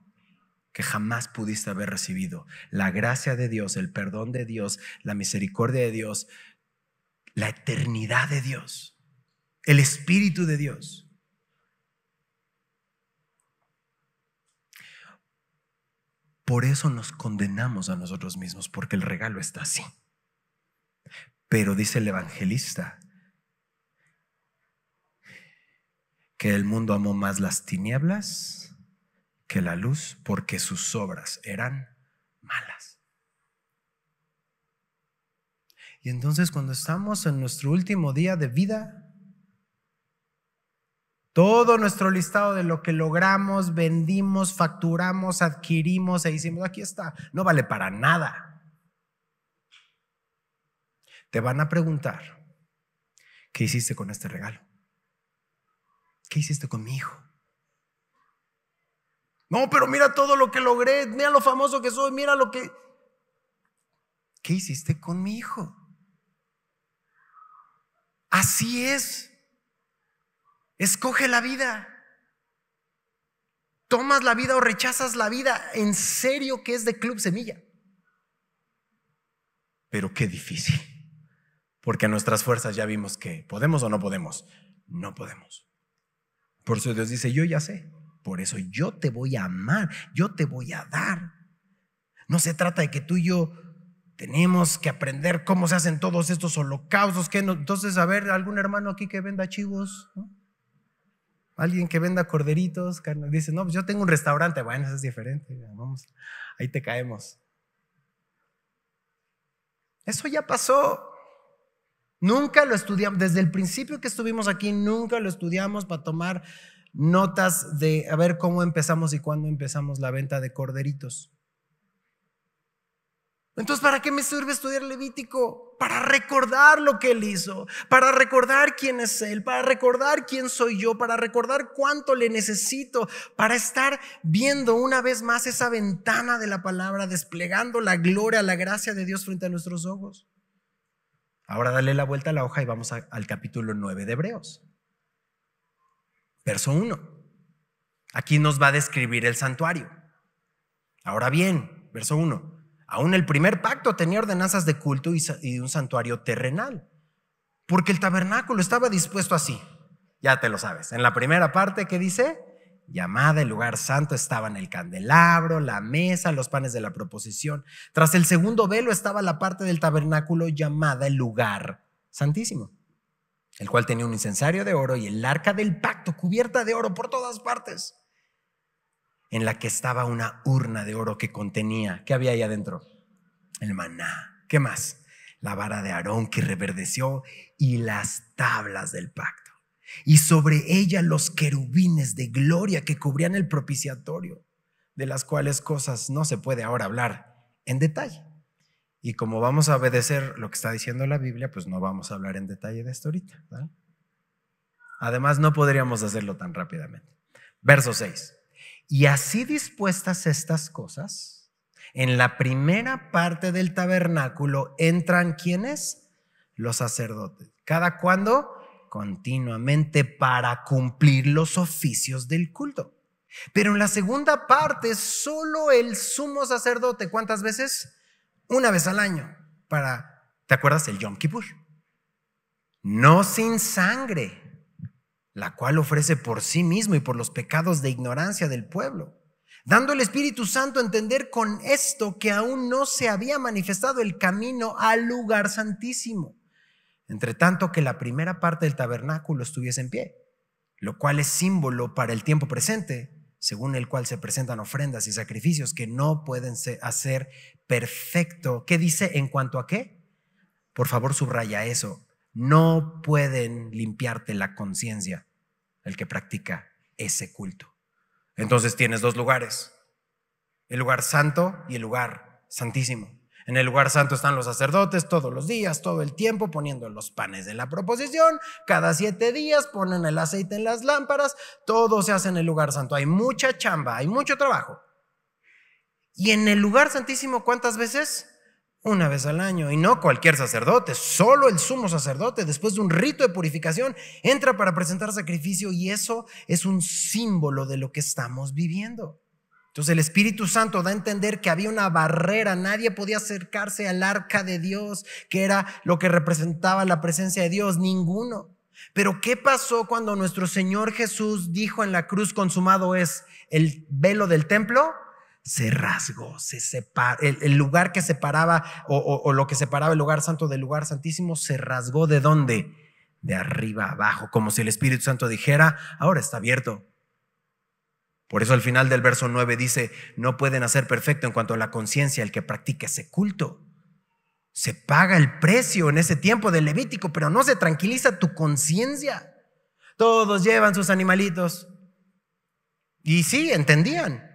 que jamás pudiste haber recibido. La gracia de Dios, el perdón de Dios, la misericordia de Dios, la eternidad de Dios, el Espíritu de Dios. Por eso nos condenamos a nosotros mismos, porque el regalo está así. Pero dice el evangelista que el mundo amó más las tinieblas que la luz, porque sus obras eran malas. Y entonces, cuando estamos en nuestro último día de vida, todo nuestro listado de lo que logramos, vendimos, facturamos, adquirimos e hicimos, aquí está, no vale para nada. Te van a preguntar, ¿qué hiciste con este regalo? ¿Qué hiciste con mi hijo? No, pero mira todo lo que logré, mira lo famoso que soy, mira lo que... ¿Qué hiciste con mi hijo? Así es. Escoge la vida. ¿Tomas la vida o rechazas la vida? En serio que es de Club Semilla. Pero qué difícil. Porque a nuestras fuerzas ya vimos que podemos o no podemos. No podemos. Por eso Dios dice, yo ya sé. Por eso yo te voy a amar. Yo te voy a dar. No se trata de que tú y yo tenemos que aprender cómo se hacen todos estos holocaustos. Que no, entonces, a ver, algún hermano aquí que venda chivos, ¿no? Alguien que venda corderitos, dice, no, pues yo tengo un restaurante. Bueno, eso es diferente. Vamos, ahí te caemos. Eso ya pasó. Nunca lo estudiamos. Desde el principio que estuvimos aquí, nunca lo estudiamos para tomar notas de a ver cómo empezamos y cuándo empezamos la venta de corderitos. Entonces, ¿para qué me sirve estudiar Levítico? Para recordar lo que Él hizo, para recordar quién es Él, para recordar quién soy yo, para recordar cuánto le necesito, para estar viendo una vez más esa ventana de la palabra, desplegando la gloria, la gracia de Dios frente a nuestros ojos. Ahora dale la vuelta a la hoja y vamos al capítulo 9 de Hebreos. Verso 1. Aquí nos va a describir el santuario. Ahora bien, verso 1. Aún el primer pacto tenía ordenanzas de culto y un santuario terrenal, porque el tabernáculo estaba dispuesto así. Ya te lo sabes. En la primera parte, ¿qué dice? Llamada el lugar santo, estaban el candelabro, la mesa, los panes de la proposición. Tras el segundo velo estaba la parte del tabernáculo llamada el lugar santísimo, el cual tenía un incensario de oro y el arca del pacto cubierta de oro por todas partes, en la que estaba una urna de oro que contenía, ¿qué había ahí adentro? El maná. ¿Qué más? La vara de Aarón que reverdeció y las tablas del pacto. Y sobre ella los querubines de gloria que cubrían el propiciatorio, de las cuales cosas no se puede ahora hablar en detalle. Y como vamos a obedecer lo que está diciendo la Biblia, pues no vamos a hablar en detalle de esto ahorita, ¿vale? Además, no podríamos hacerlo tan rápidamente. Verso 6. Y así dispuestas estas cosas, en la primera parte del tabernáculo entran ¿quiénes? Los sacerdotes. ¿Cada cuándo? Continuamente, para cumplir los oficios del culto. Pero en la segunda parte, solo el sumo sacerdote, ¿cuántas veces? Una vez al año. ¿Te acuerdas? El Yom Kippur. No sin sangre, la cual ofrece por sí mismo y por los pecados de ignorancia del pueblo, dando el Espíritu Santo a entender con esto que aún no se había manifestado el camino al lugar santísimo, entre tanto que la primera parte del tabernáculo estuviese en pie, lo cual es símbolo para el tiempo presente, según el cual se presentan ofrendas y sacrificios que no pueden hacer perfecto. ¿Qué dice en cuanto a qué? Por favor, subraya eso. No pueden limpiarte la conciencia el que practica ese culto. Entonces tienes dos lugares, el lugar santo y el lugar santísimo. En el lugar santo están los sacerdotes todos los días, todo el tiempo, poniendo los panes de la proposición. Cada 7 días ponen el aceite en las lámparas. Todo se hace en el lugar santo. Hay mucha chamba, hay mucho trabajo. Y en el lugar santísimo, ¿cuántas veces? Una vez al año. Y no cualquier sacerdote, solo el sumo sacerdote, después de un rito de purificación, entra para presentar sacrificio, y eso es un símbolo de lo que estamos viviendo. Entonces el Espíritu Santo da a entender que había una barrera, nadie podía acercarse al arca de Dios, que era lo que representaba la presencia de Dios, ninguno. Pero ¿qué pasó cuando nuestro Señor Jesús dijo en la cruz: consumado es? El velo del templo se rasgó, se separó, el lugar que separaba o lo que separaba el lugar santo del lugar santísimo se rasgó. ¿De dónde? De arriba a abajo, como si el Espíritu Santo dijera: ahora está abierto. Por eso al final del verso 9 dice: no pueden hacer perfecto en cuanto a la conciencia el que practique ese culto. Se paga el precio en ese tiempo del Levítico, pero no se tranquiliza tu conciencia. Todos llevan sus animalitos. Y sí, entendían.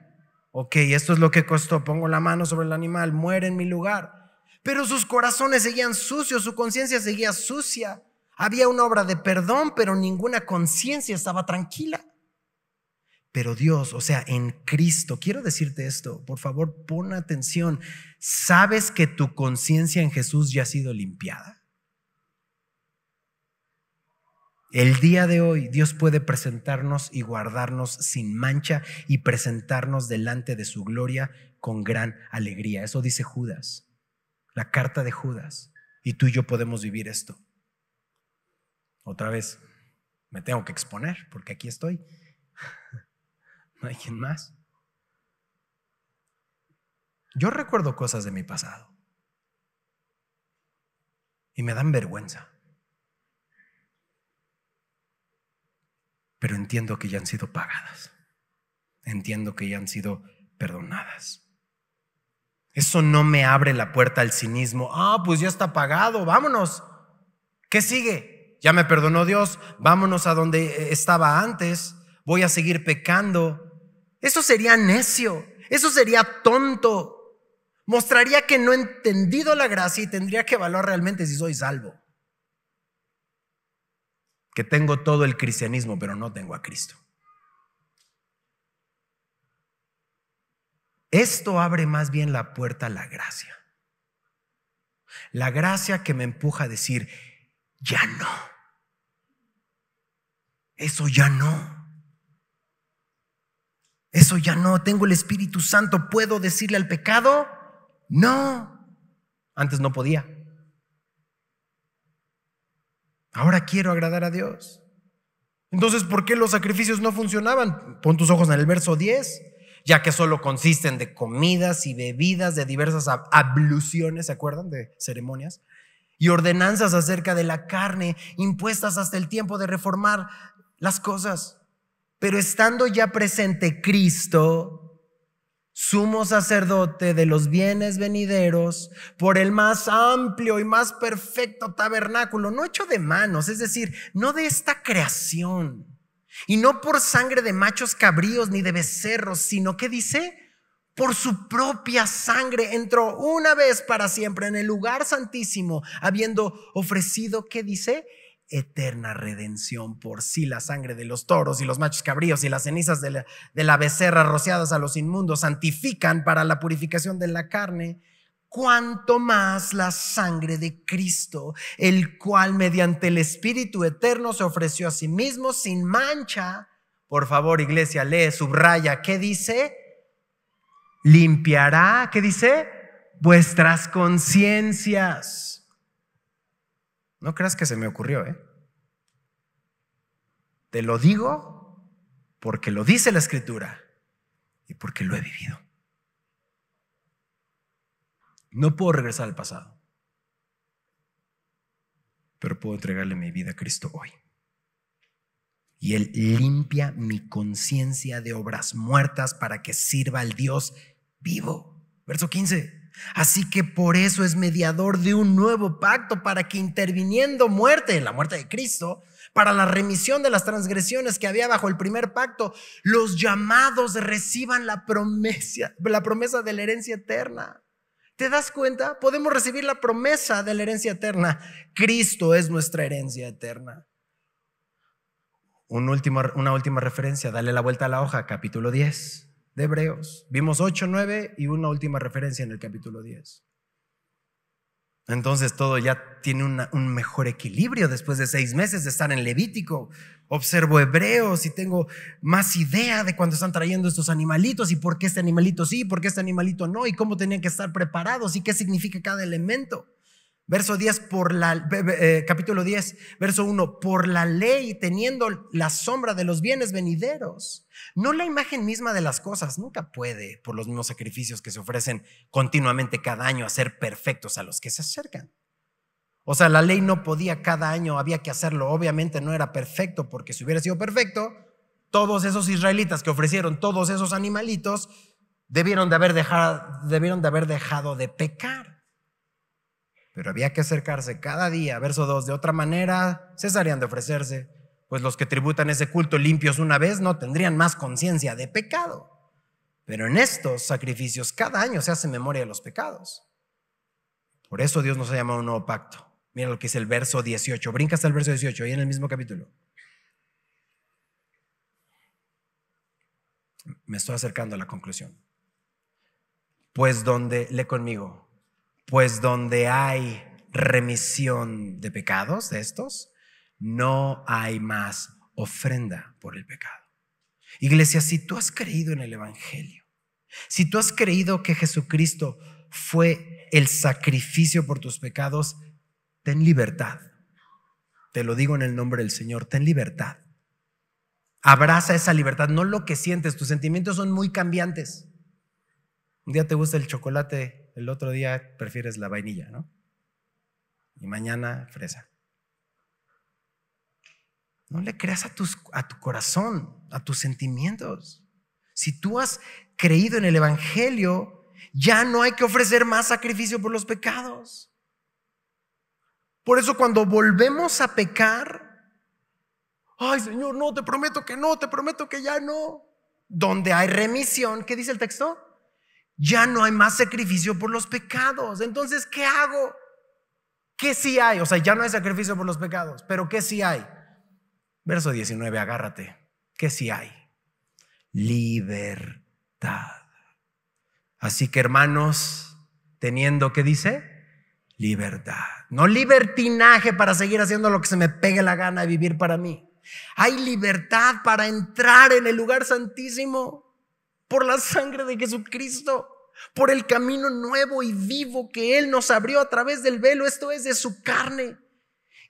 Ok, esto es lo que costó. Pongo la mano sobre el animal, muere en mi lugar. Pero sus corazones seguían sucios, su conciencia seguía sucia. Había una obra de perdón, pero ninguna conciencia estaba tranquila. Pero Dios, o sea, en Cristo, quiero decirte esto, por favor, pon atención. ¿Sabes que tu conciencia en Jesús ya ha sido limpiada? El día de hoy Dios puede presentarnos y guardarnos sin mancha y presentarnos delante de su gloria con gran alegría. Eso dice Judas, la carta de Judas. Y tú y yo podemos vivir esto. Otra vez, me tengo que exponer porque aquí estoy. No hay quien más. Yo recuerdo cosas de mi pasado y me dan vergüenza. Pero entiendo que ya han sido pagadas. Entiendo que ya han sido perdonadas. Eso no me abre la puerta al cinismo. Pues ya está pagado, vámonos. ¿Qué sigue? Ya me perdonó Dios, vámonos a donde estaba antes. Voy a seguir pecando. Eso sería necio, eso sería tonto. Mostraría que no he entendido la gracia y tendría que evaluar realmente si soy salvo. Que tengo todo el cristianismo, pero no tengo a Cristo. Esto abre más bien la puerta a la gracia. La gracia que me empuja a decir: ya no. Eso ya no. Eso ya no. Tengo el Espíritu Santo. ¿Puedo decirle al pecado? No. Antes no podía. Ahora quiero agradar a Dios. Entonces, ¿por qué los sacrificios no funcionaban? Pon tus ojos en el verso 10. Ya que solo consisten de comidas y bebidas, de diversas abluciones, ¿se acuerdan? De ceremonias. Y ordenanzas acerca de la carne, impuestas hasta el tiempo de reformar las cosas. Pero estando ya presente Cristo, sumo sacerdote de los bienes venideros, por el más amplio y más perfecto tabernáculo, no hecho de manos, es decir, no de esta creación, y no por sangre de machos cabríos ni de becerros, sino que dice: por su propia sangre entró una vez para siempre en el lugar santísimo, habiendo ofrecido, ¿qué dice? Eterna redención por sí. La sangre de los toros y los machos cabríos y las cenizas de la becerra rociadas a los inmundos santifican para la purificación de la carne. Cuanto más la sangre de Cristo, el cual mediante el Espíritu eterno se ofreció a sí mismo sin mancha. Por favor, iglesia, lee, subraya. ¿Qué dice? Limpiará, ¿qué dice? Vuestras conciencias. No creas que se me ocurrió, Te lo digo porque lo dice la Escritura y porque lo he vivido. No puedo regresar al pasado, pero puedo entregarle mi vida a Cristo hoy. Y Él limpia mi conciencia de obras muertas para que sirva al Dios vivo. Verso 15. Así que por eso es mediador de un nuevo pacto, para que interviniendo la muerte de Cristo, para la remisión de las transgresiones que había bajo el primer pacto, los llamados reciban la promesa de la herencia eterna. ¿Te das cuenta? Podemos recibir la promesa de la herencia eterna. Cristo es nuestra herencia eterna. Una última referencia, dale la vuelta a la hoja, capítulo 10. de Hebreos. Vimos 8, 9 y una última referencia en el capítulo 10. Entonces todo ya tiene un mejor equilibrio después de 6 meses de estar en Levítico. Observo Hebreos y tengo más idea de cuando están trayendo estos animalitos y por qué este animalito sí, por qué este animalito no, y cómo tenían que estar preparados y qué significa cada elemento. Verso 10, capítulo 10, verso 1, por la ley teniendo la sombra de los bienes venideros, no la imagen misma de las cosas, nunca puede, por los mismos sacrificios que se ofrecen continuamente cada año, hacer perfectos a los que se acercan. O sea, la ley no podía cada año, había que hacerlo, obviamente no era perfecto, porque si hubiera sido perfecto, todos esos israelitas que ofrecieron todos esos animalitos debieron de haber dejado de pecar. Pero había que acercarse cada día. Verso 2, de otra manera cesarían de ofrecerse, pues los que tributan ese culto limpios una vez no tendrían más conciencia de pecado. Pero en estos sacrificios cada año se hace memoria de los pecados. Por eso Dios nos ha llamado a un nuevo pacto. Mira lo que dice el verso 18. Brinca hasta el verso 18, ahí en el mismo capítulo. Me estoy acercando a la conclusión. Lee conmigo. Pues donde hay remisión de pecados de estos, no hay más ofrenda por el pecado. Iglesia, si tú has creído en el Evangelio, si tú has creído que Jesucristo fue el sacrificio por tus pecados, ten libertad. Te lo digo en el nombre del Señor, ten libertad. Abraza esa libertad, no lo que sientes. Tus sentimientos son muy cambiantes. Un día te gusta el chocolate, el otro día prefieres la vainilla, ¿no? Y mañana fresa. No le creas a tu corazón, a tus sentimientos. Si tú has creído en el Evangelio, ya no hay que ofrecer más sacrificio por los pecados. Por eso cuando volvemos a pecar, ay Señor, no, te prometo que no, te prometo que ya no. Donde hay remisión, ¿qué dice el texto? Ya no hay más sacrificio por los pecados. Entonces, ¿qué hago? ¿Qué sí hay? O sea, ya no hay sacrificio por los pecados, pero ¿qué sí hay? Verso 19, agárrate. ¿Qué sí hay? Libertad. Así que, hermanos, teniendo, ¿qué dice? Libertad. No libertinaje para seguir haciendo lo que se me pegue la gana y vivir para mí. Hay libertad para entrar en el lugar santísimo por la sangre de Jesucristo, por el camino nuevo y vivo que Él nos abrió a través del velo, esto es de su carne,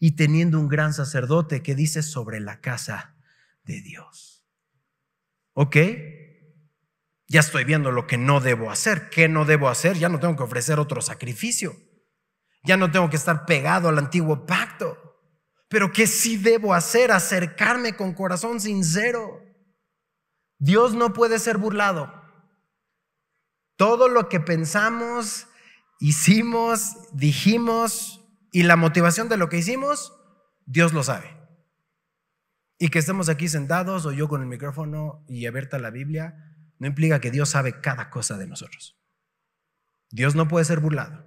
y teniendo un gran sacerdote que dice sobre la casa de Dios. ¿Ok? Ya estoy viendo lo que no debo hacer. ¿Qué no debo hacer? Ya no tengo que ofrecer otro sacrificio. Ya no tengo que estar pegado al antiguo pacto. Pero ¿qué sí debo hacer? Acercarme con corazón sincero. Dios no puede ser burlado. Todo lo que pensamos, hicimos, dijimos y la motivación de lo que hicimos, Dios lo sabe. Y que estemos aquí sentados o yo con el micrófono y abierta la Biblia, no implica que Dios sabe cada cosa de nosotros. Dios no puede ser burlado.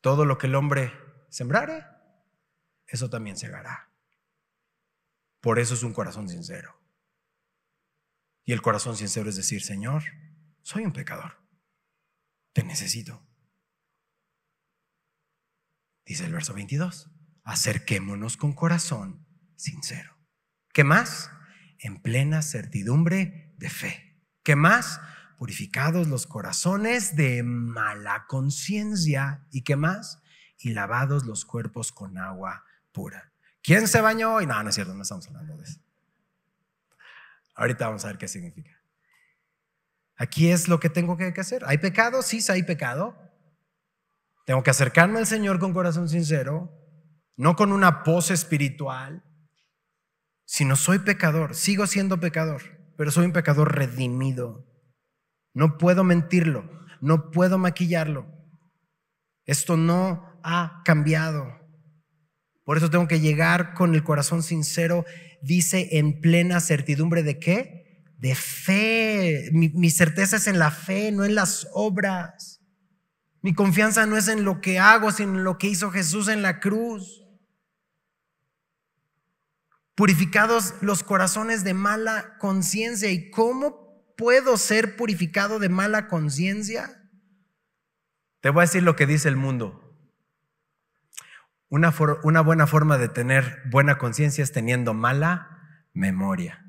Todo lo que el hombre sembrare, eso también segará. Por eso es un corazón sincero. Y el corazón sincero es decir, Señor, soy un pecador, te necesito. Dice el verso 22, acerquémonos con corazón sincero. ¿Qué más? En plena certidumbre de fe. ¿Qué más? Purificados los corazones de mala conciencia. ¿Y qué más? Y lavados los cuerpos con agua pura. ¿Quién se bañó hoy? No, no es cierto, no estamos hablando de eso. Ahorita vamos a ver qué significa. Aquí es lo que tengo que hacer. ¿Hay pecado? Sí, hay pecado. Tengo que acercarme al Señor con corazón sincero, no con una pose espiritual, sino soy pecador, sigo siendo pecador, pero soy un pecador redimido. No puedo mentirlo, no puedo maquillarlo. Esto no ha cambiado. Por eso tengo que llegar con el corazón sincero. Dice en plena certidumbre de ¿qué? De fe. Mi certeza es en la fe, no en las obras. Mi confianza no es en lo que hago, sino en lo que hizo Jesús en la cruz. Purificados los corazones de mala conciencia. ¿Y cómo puedo ser purificado de mala conciencia? Te voy a decir lo que dice el mundo. Una buena forma de tener buena conciencia es teniendo mala memoria.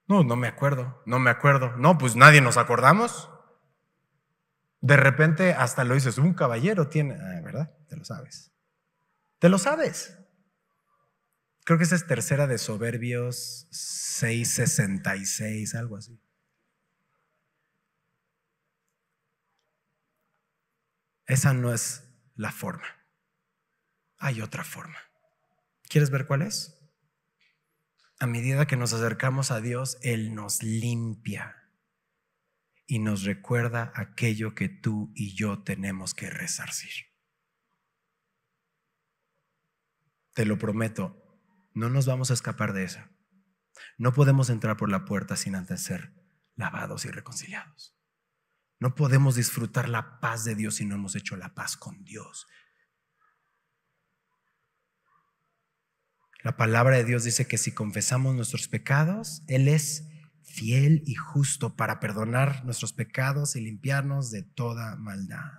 No me acuerdo. No, pues nadie nos acordamos. De repente hasta lo dices, un caballero tiene, ¿verdad? Te lo sabes. Creo que esa es tercera de Proverbios 6:66, algo así. Esa no es la forma. Hay otra forma. ¿Quieres ver cuál es? A medida que nos acercamos a Dios, Él nos limpia y nos recuerda aquello que tú y yo tenemos que resarcir. Te lo prometo, no nos vamos a escapar de esa. No podemos entrar por la puerta sin antes ser lavados y reconciliados. No podemos disfrutar la paz de Dios si no hemos hecho la paz con Dios. La palabra de Dios dice que si confesamos nuestros pecados, Él es fiel y justo para perdonar nuestros pecados y limpiarnos de toda maldad.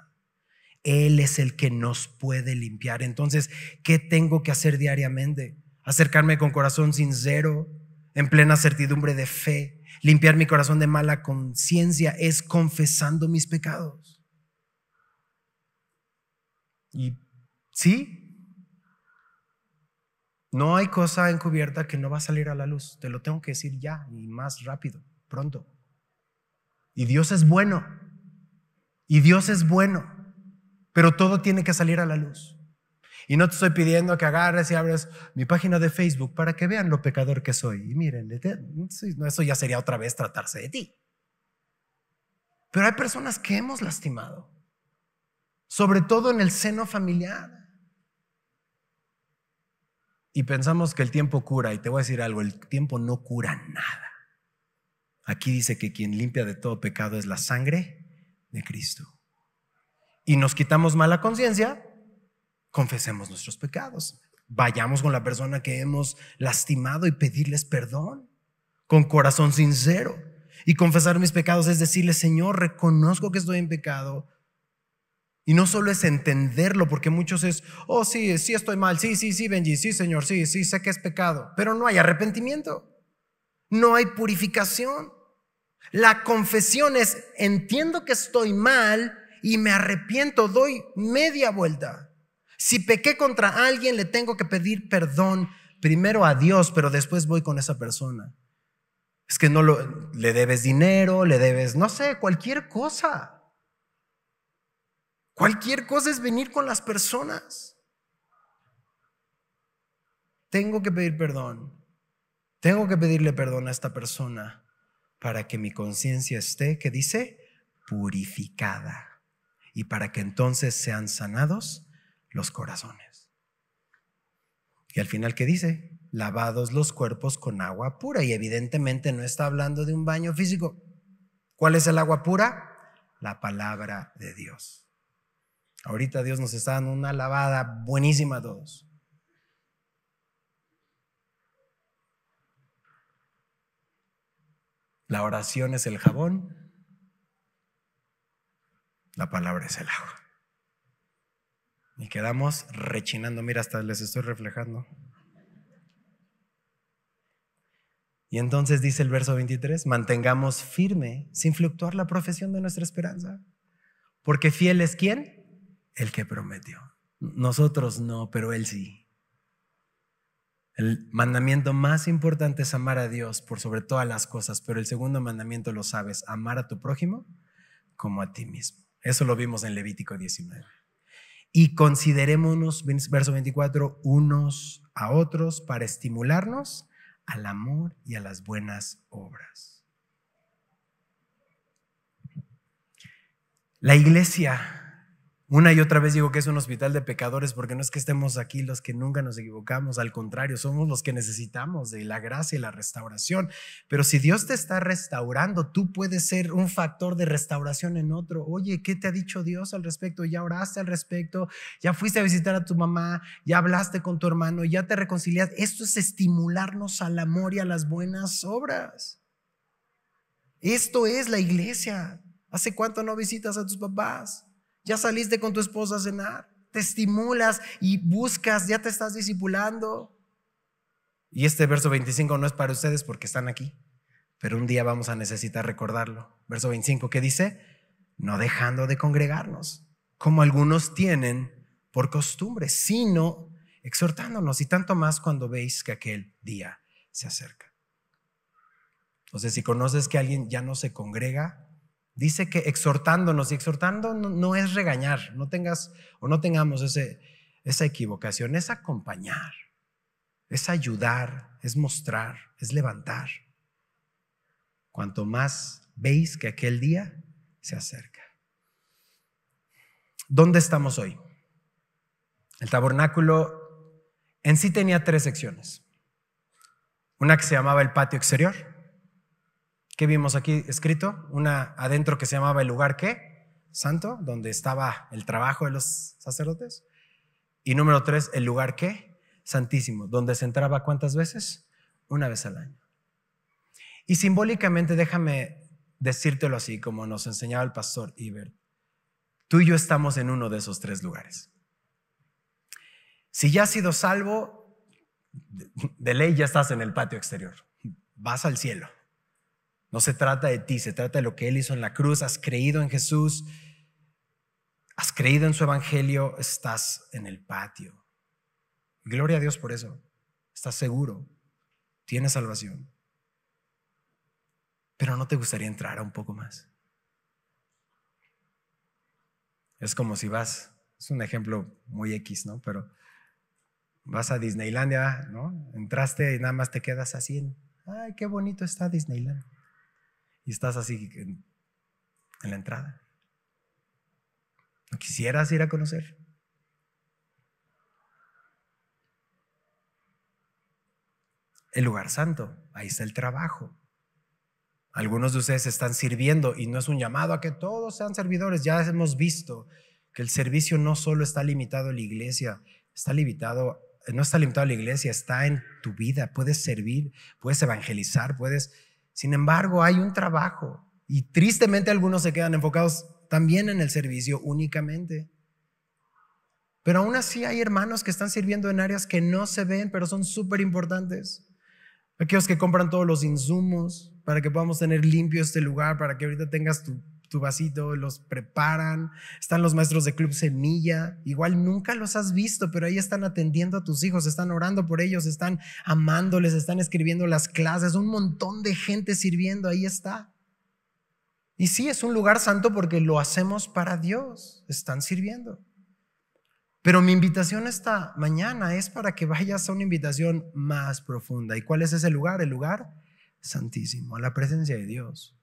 Él es el que nos puede limpiar. Entonces, ¿qué tengo que hacer diariamente? Acercarme con corazón sincero, en plena certidumbre de fe. Limpiar mi corazón de mala conciencia es confesando mis pecados. Y sí, no hay cosa encubierta que no va a salir a la luz. Te lo tengo que decir ya y más rápido, pronto. Y Dios es bueno. Pero todo tiene que salir a la luz. Y no te estoy pidiendo que agarres y abres mi página de Facebook para que vean lo pecador que soy. Y miren, eso ya sería otra vez tratarse de ti. Pero hay personas que hemos lastimado, sobre todo en el seno familiar. Y pensamos que el tiempo cura. Y te voy a decir algo, el tiempo no cura nada. Aquí dice que quien limpia de todo pecado es la sangre de Cristo. Y nos quitamos mala conciencia, confesemos nuestros pecados. Vayamos con la persona que hemos lastimado y pedirles perdón con corazón sincero. Y confesar mis pecados es decirle, Señor, reconozco que estoy en pecado. Y no solo es entenderlo, porque muchos es, sí estoy mal, sí, Benji, sí, Señor, sí, sé que es pecado. Pero no hay arrepentimiento, no hay purificación. La confesión es, entiendo que estoy mal y me arrepiento, doy media vuelta. Si pequé contra alguien, le tengo que pedir perdón primero a Dios, pero después voy con esa persona. Es que le debes dinero, le debes, no sé, cualquier cosa. Cualquier cosa es venir con las personas. Tengo que pedir perdón. Tengo que pedirle perdón a esta persona para que mi conciencia esté, ¿qué dice? Purificada. Y para que entonces sean sanados los corazones. Y al final, ¿qué dice? Lavados los cuerpos con agua pura. Y evidentemente no está hablando de un baño físico. ¿Cuál es el agua pura? La palabra de Dios. Ahorita Dios nos está dando una lavada buenísima a todos. La oración es el jabón. La palabra es el agua. Y quedamos rechinando. Mira, hasta les estoy reflejando. Y entonces dice el verso 23, mantengamos firme, sin fluctuar, la profesión de nuestra esperanza. Porque fiel es ¿quién? El que prometió. Nosotros no, pero Él sí. El mandamiento más importante es amar a Dios por sobre todas las cosas, pero el segundo mandamiento lo sabes, amar a tu prójimo como a ti mismo. Eso lo vimos en Levítico 19. Y considerémonos, verso 24, unos a otros para estimularnos al amor y a las buenas obras. La iglesia, una y otra vez digo que es un hospital de pecadores, porque no es que estemos aquí los que nunca nos equivocamos, al contrario, somos los que necesitamos de la gracia y la restauración. Pero si Dios te está restaurando, tú puedes ser un factor de restauración en otro. Oye, ¿qué te ha dicho Dios al respecto? ¿Ya oraste al respecto? ¿Ya fuiste a visitar a tu mamá? ¿Ya hablaste con tu hermano? ¿Ya te reconciliaste? Esto es estimularnos al amor y a las buenas obras. Esto es la iglesia. ¿Hace cuánto no visitas a tus papás? Ya saliste con tu esposa a cenar, te estimulas y buscas, ya te estás discipulando. Y este verso 25 no es para ustedes porque están aquí, pero un día vamos a necesitar recordarlo. Verso 25, ¿qué dice? No dejando de congregarnos, como algunos tienen por costumbre, sino exhortándonos, y tanto más cuando veis que aquel día se acerca. Entonces, si conoces que alguien ya no se congrega, dice que exhortándonos, y exhortando no es regañar, no tengamos esa equivocación, es acompañar, es ayudar, es mostrar, es levantar. Cuanto más veis que aquel día se acerca. ¿Dónde estamos hoy? El tabernáculo en sí tenía 3 secciones. Una que se llamaba el patio exterior. ¿Qué vimos aquí escrito? Una adentro que se llamaba el lugar ¿qué? Santo, donde estaba el trabajo de los sacerdotes. Y número 3, el lugar ¿qué? Santísimo, donde se entraba ¿cuántas veces? Una vez al año. Y simbólicamente déjame decírtelo así, como nos enseñaba el pastor Ibert. Tú y yo estamos en uno de esos 3 lugares. Si ya has sido salvo, de ley ya estás en el patio exterior. Vas al cielo. No se trata de ti, se trata de lo que Él hizo en la cruz. Has creído en Jesús, has creído en su evangelio, estás en el patio. Gloria a Dios por eso. Estás seguro, tienes salvación. Pero ¿no te gustaría entrar a un poco más? Es como si vas, es un ejemplo muy X, ¿no? Pero vas a Disneylandia, ¿no? Entraste y nada más te quedas así ay, qué bonito está Disneyland. Y estás así en la entrada. ¿No quisieras ir a conocer? El lugar santo, ahí está el trabajo. Algunos de ustedes están sirviendo y no es un llamado a que todos sean servidores. Ya hemos visto que el servicio no solo está limitado a la iglesia, no está limitado a la iglesia, está en tu vida. Puedes servir, puedes evangelizar, sin embargo, hay un trabajo y tristemente algunos se quedan enfocados también en el servicio únicamente. Pero aún así hay hermanos que están sirviendo en áreas que no se ven, pero son súper importantes. Aquellos que compran todos los insumos para que podamos tener limpio este lugar, para que ahorita tengas tu vasito, los preparan. Están los maestros de Club Semilla, igual nunca los has visto, pero ahí están atendiendo a tus hijos, están orando por ellos, están amándoles, están escribiendo las clases, un montón de gente sirviendo, ahí está. Y sí, es un lugar santo porque lo hacemos para Dios, están sirviendo. Pero mi invitación esta mañana es para que vayas a una invitación más profunda. ¿Y cuál es ese lugar? El lugar santísimo, a la presencia de Dios.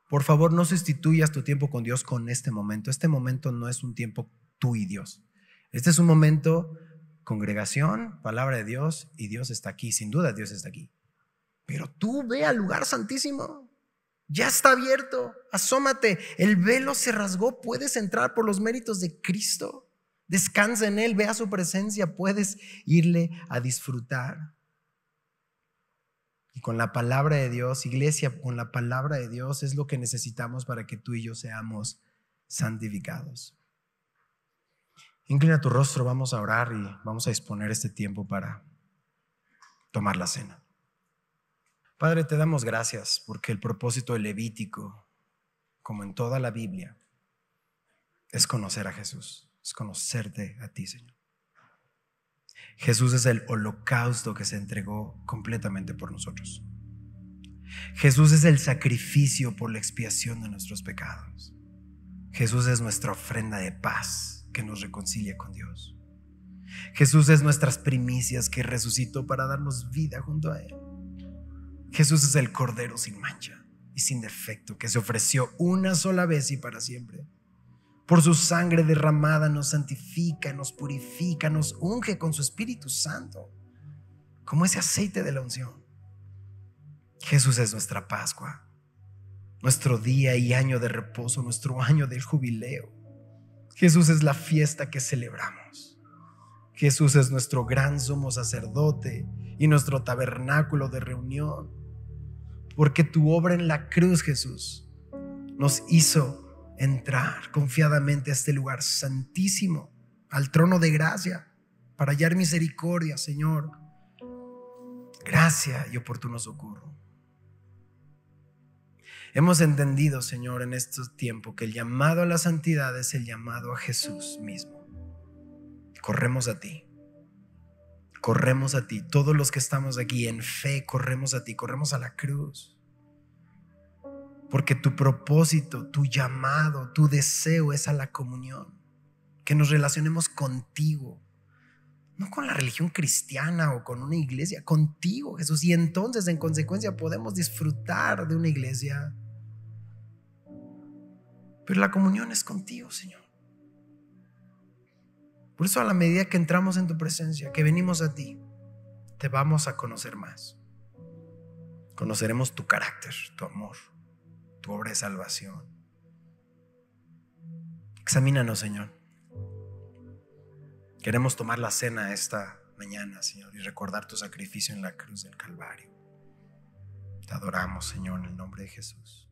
Por favor, no sustituyas tu tiempo con Dios con este momento. Este momento no es un tiempo tú y Dios. Este es un momento, congregación, palabra de Dios, y Dios está aquí. Sin duda Dios está aquí. Pero tú ve al lugar santísimo. Ya está abierto. Asómate. El velo se rasgó. Puedes entrar por los méritos de Cristo. Descansa en Él, ve a su presencia, puedes irle a disfrutar. Y con la palabra de Dios, iglesia, con la palabra de Dios es lo que necesitamos para que tú y yo seamos santificados. Inclina tu rostro, vamos a orar y vamos a disponer este tiempo para tomar la cena. Padre, te damos gracias porque el propósito del Levítico, como en toda la Biblia, es conocer a Jesús. Es conocerte a ti, Señor. Jesús es el holocausto que se entregó completamente por nosotros. Jesús es el sacrificio por la expiación de nuestros pecados. Jesús es nuestra ofrenda de paz que nos reconcilia con Dios. Jesús es nuestras primicias que resucitó para darnos vida junto a Él. Jesús es el Cordero sin mancha y sin defecto que se ofreció una sola vez y para siempre. Por su sangre derramada nos santifica, nos purifica, nos unge con su Espíritu Santo, como ese aceite de la unción. Jesús es nuestra Pascua, nuestro día y año de reposo, nuestro año del jubileo. Jesús es la fiesta que celebramos. Jesús es nuestro gran sumo sacerdote y nuestro tabernáculo de reunión. porque tu obra en la cruz, Jesús, nos hizo entrar confiadamente a este lugar santísimo, al trono de gracia, para hallar misericordia, Señor, gracia y oportuno socorro. Hemos entendido, Señor, en este tiempo que el llamado a la santidad es el llamado a Jesús mismo. Corremos a ti. Corremos a ti. Todos los que estamos aquí en fe, corremos a ti, corremos a la cruz. Porque tu propósito, tu llamado, tu deseo es a la comunión. Que nos relacionemos contigo. No con la religión cristiana o con una iglesia, contigo, Jesús. Y entonces, en consecuencia, podemos disfrutar de una iglesia. Pero la comunión es contigo, Señor. Por eso, a la medida que entramos en tu presencia, que venimos a ti, te vamos a conocer más. Conoceremos tu carácter, tu amor, tu obra de salvación. Examínanos, Señor. Queremos tomar la cena esta mañana, Señor, y recordar tu sacrificio en la cruz del Calvario. Te adoramos, Señor, en el nombre de Jesús.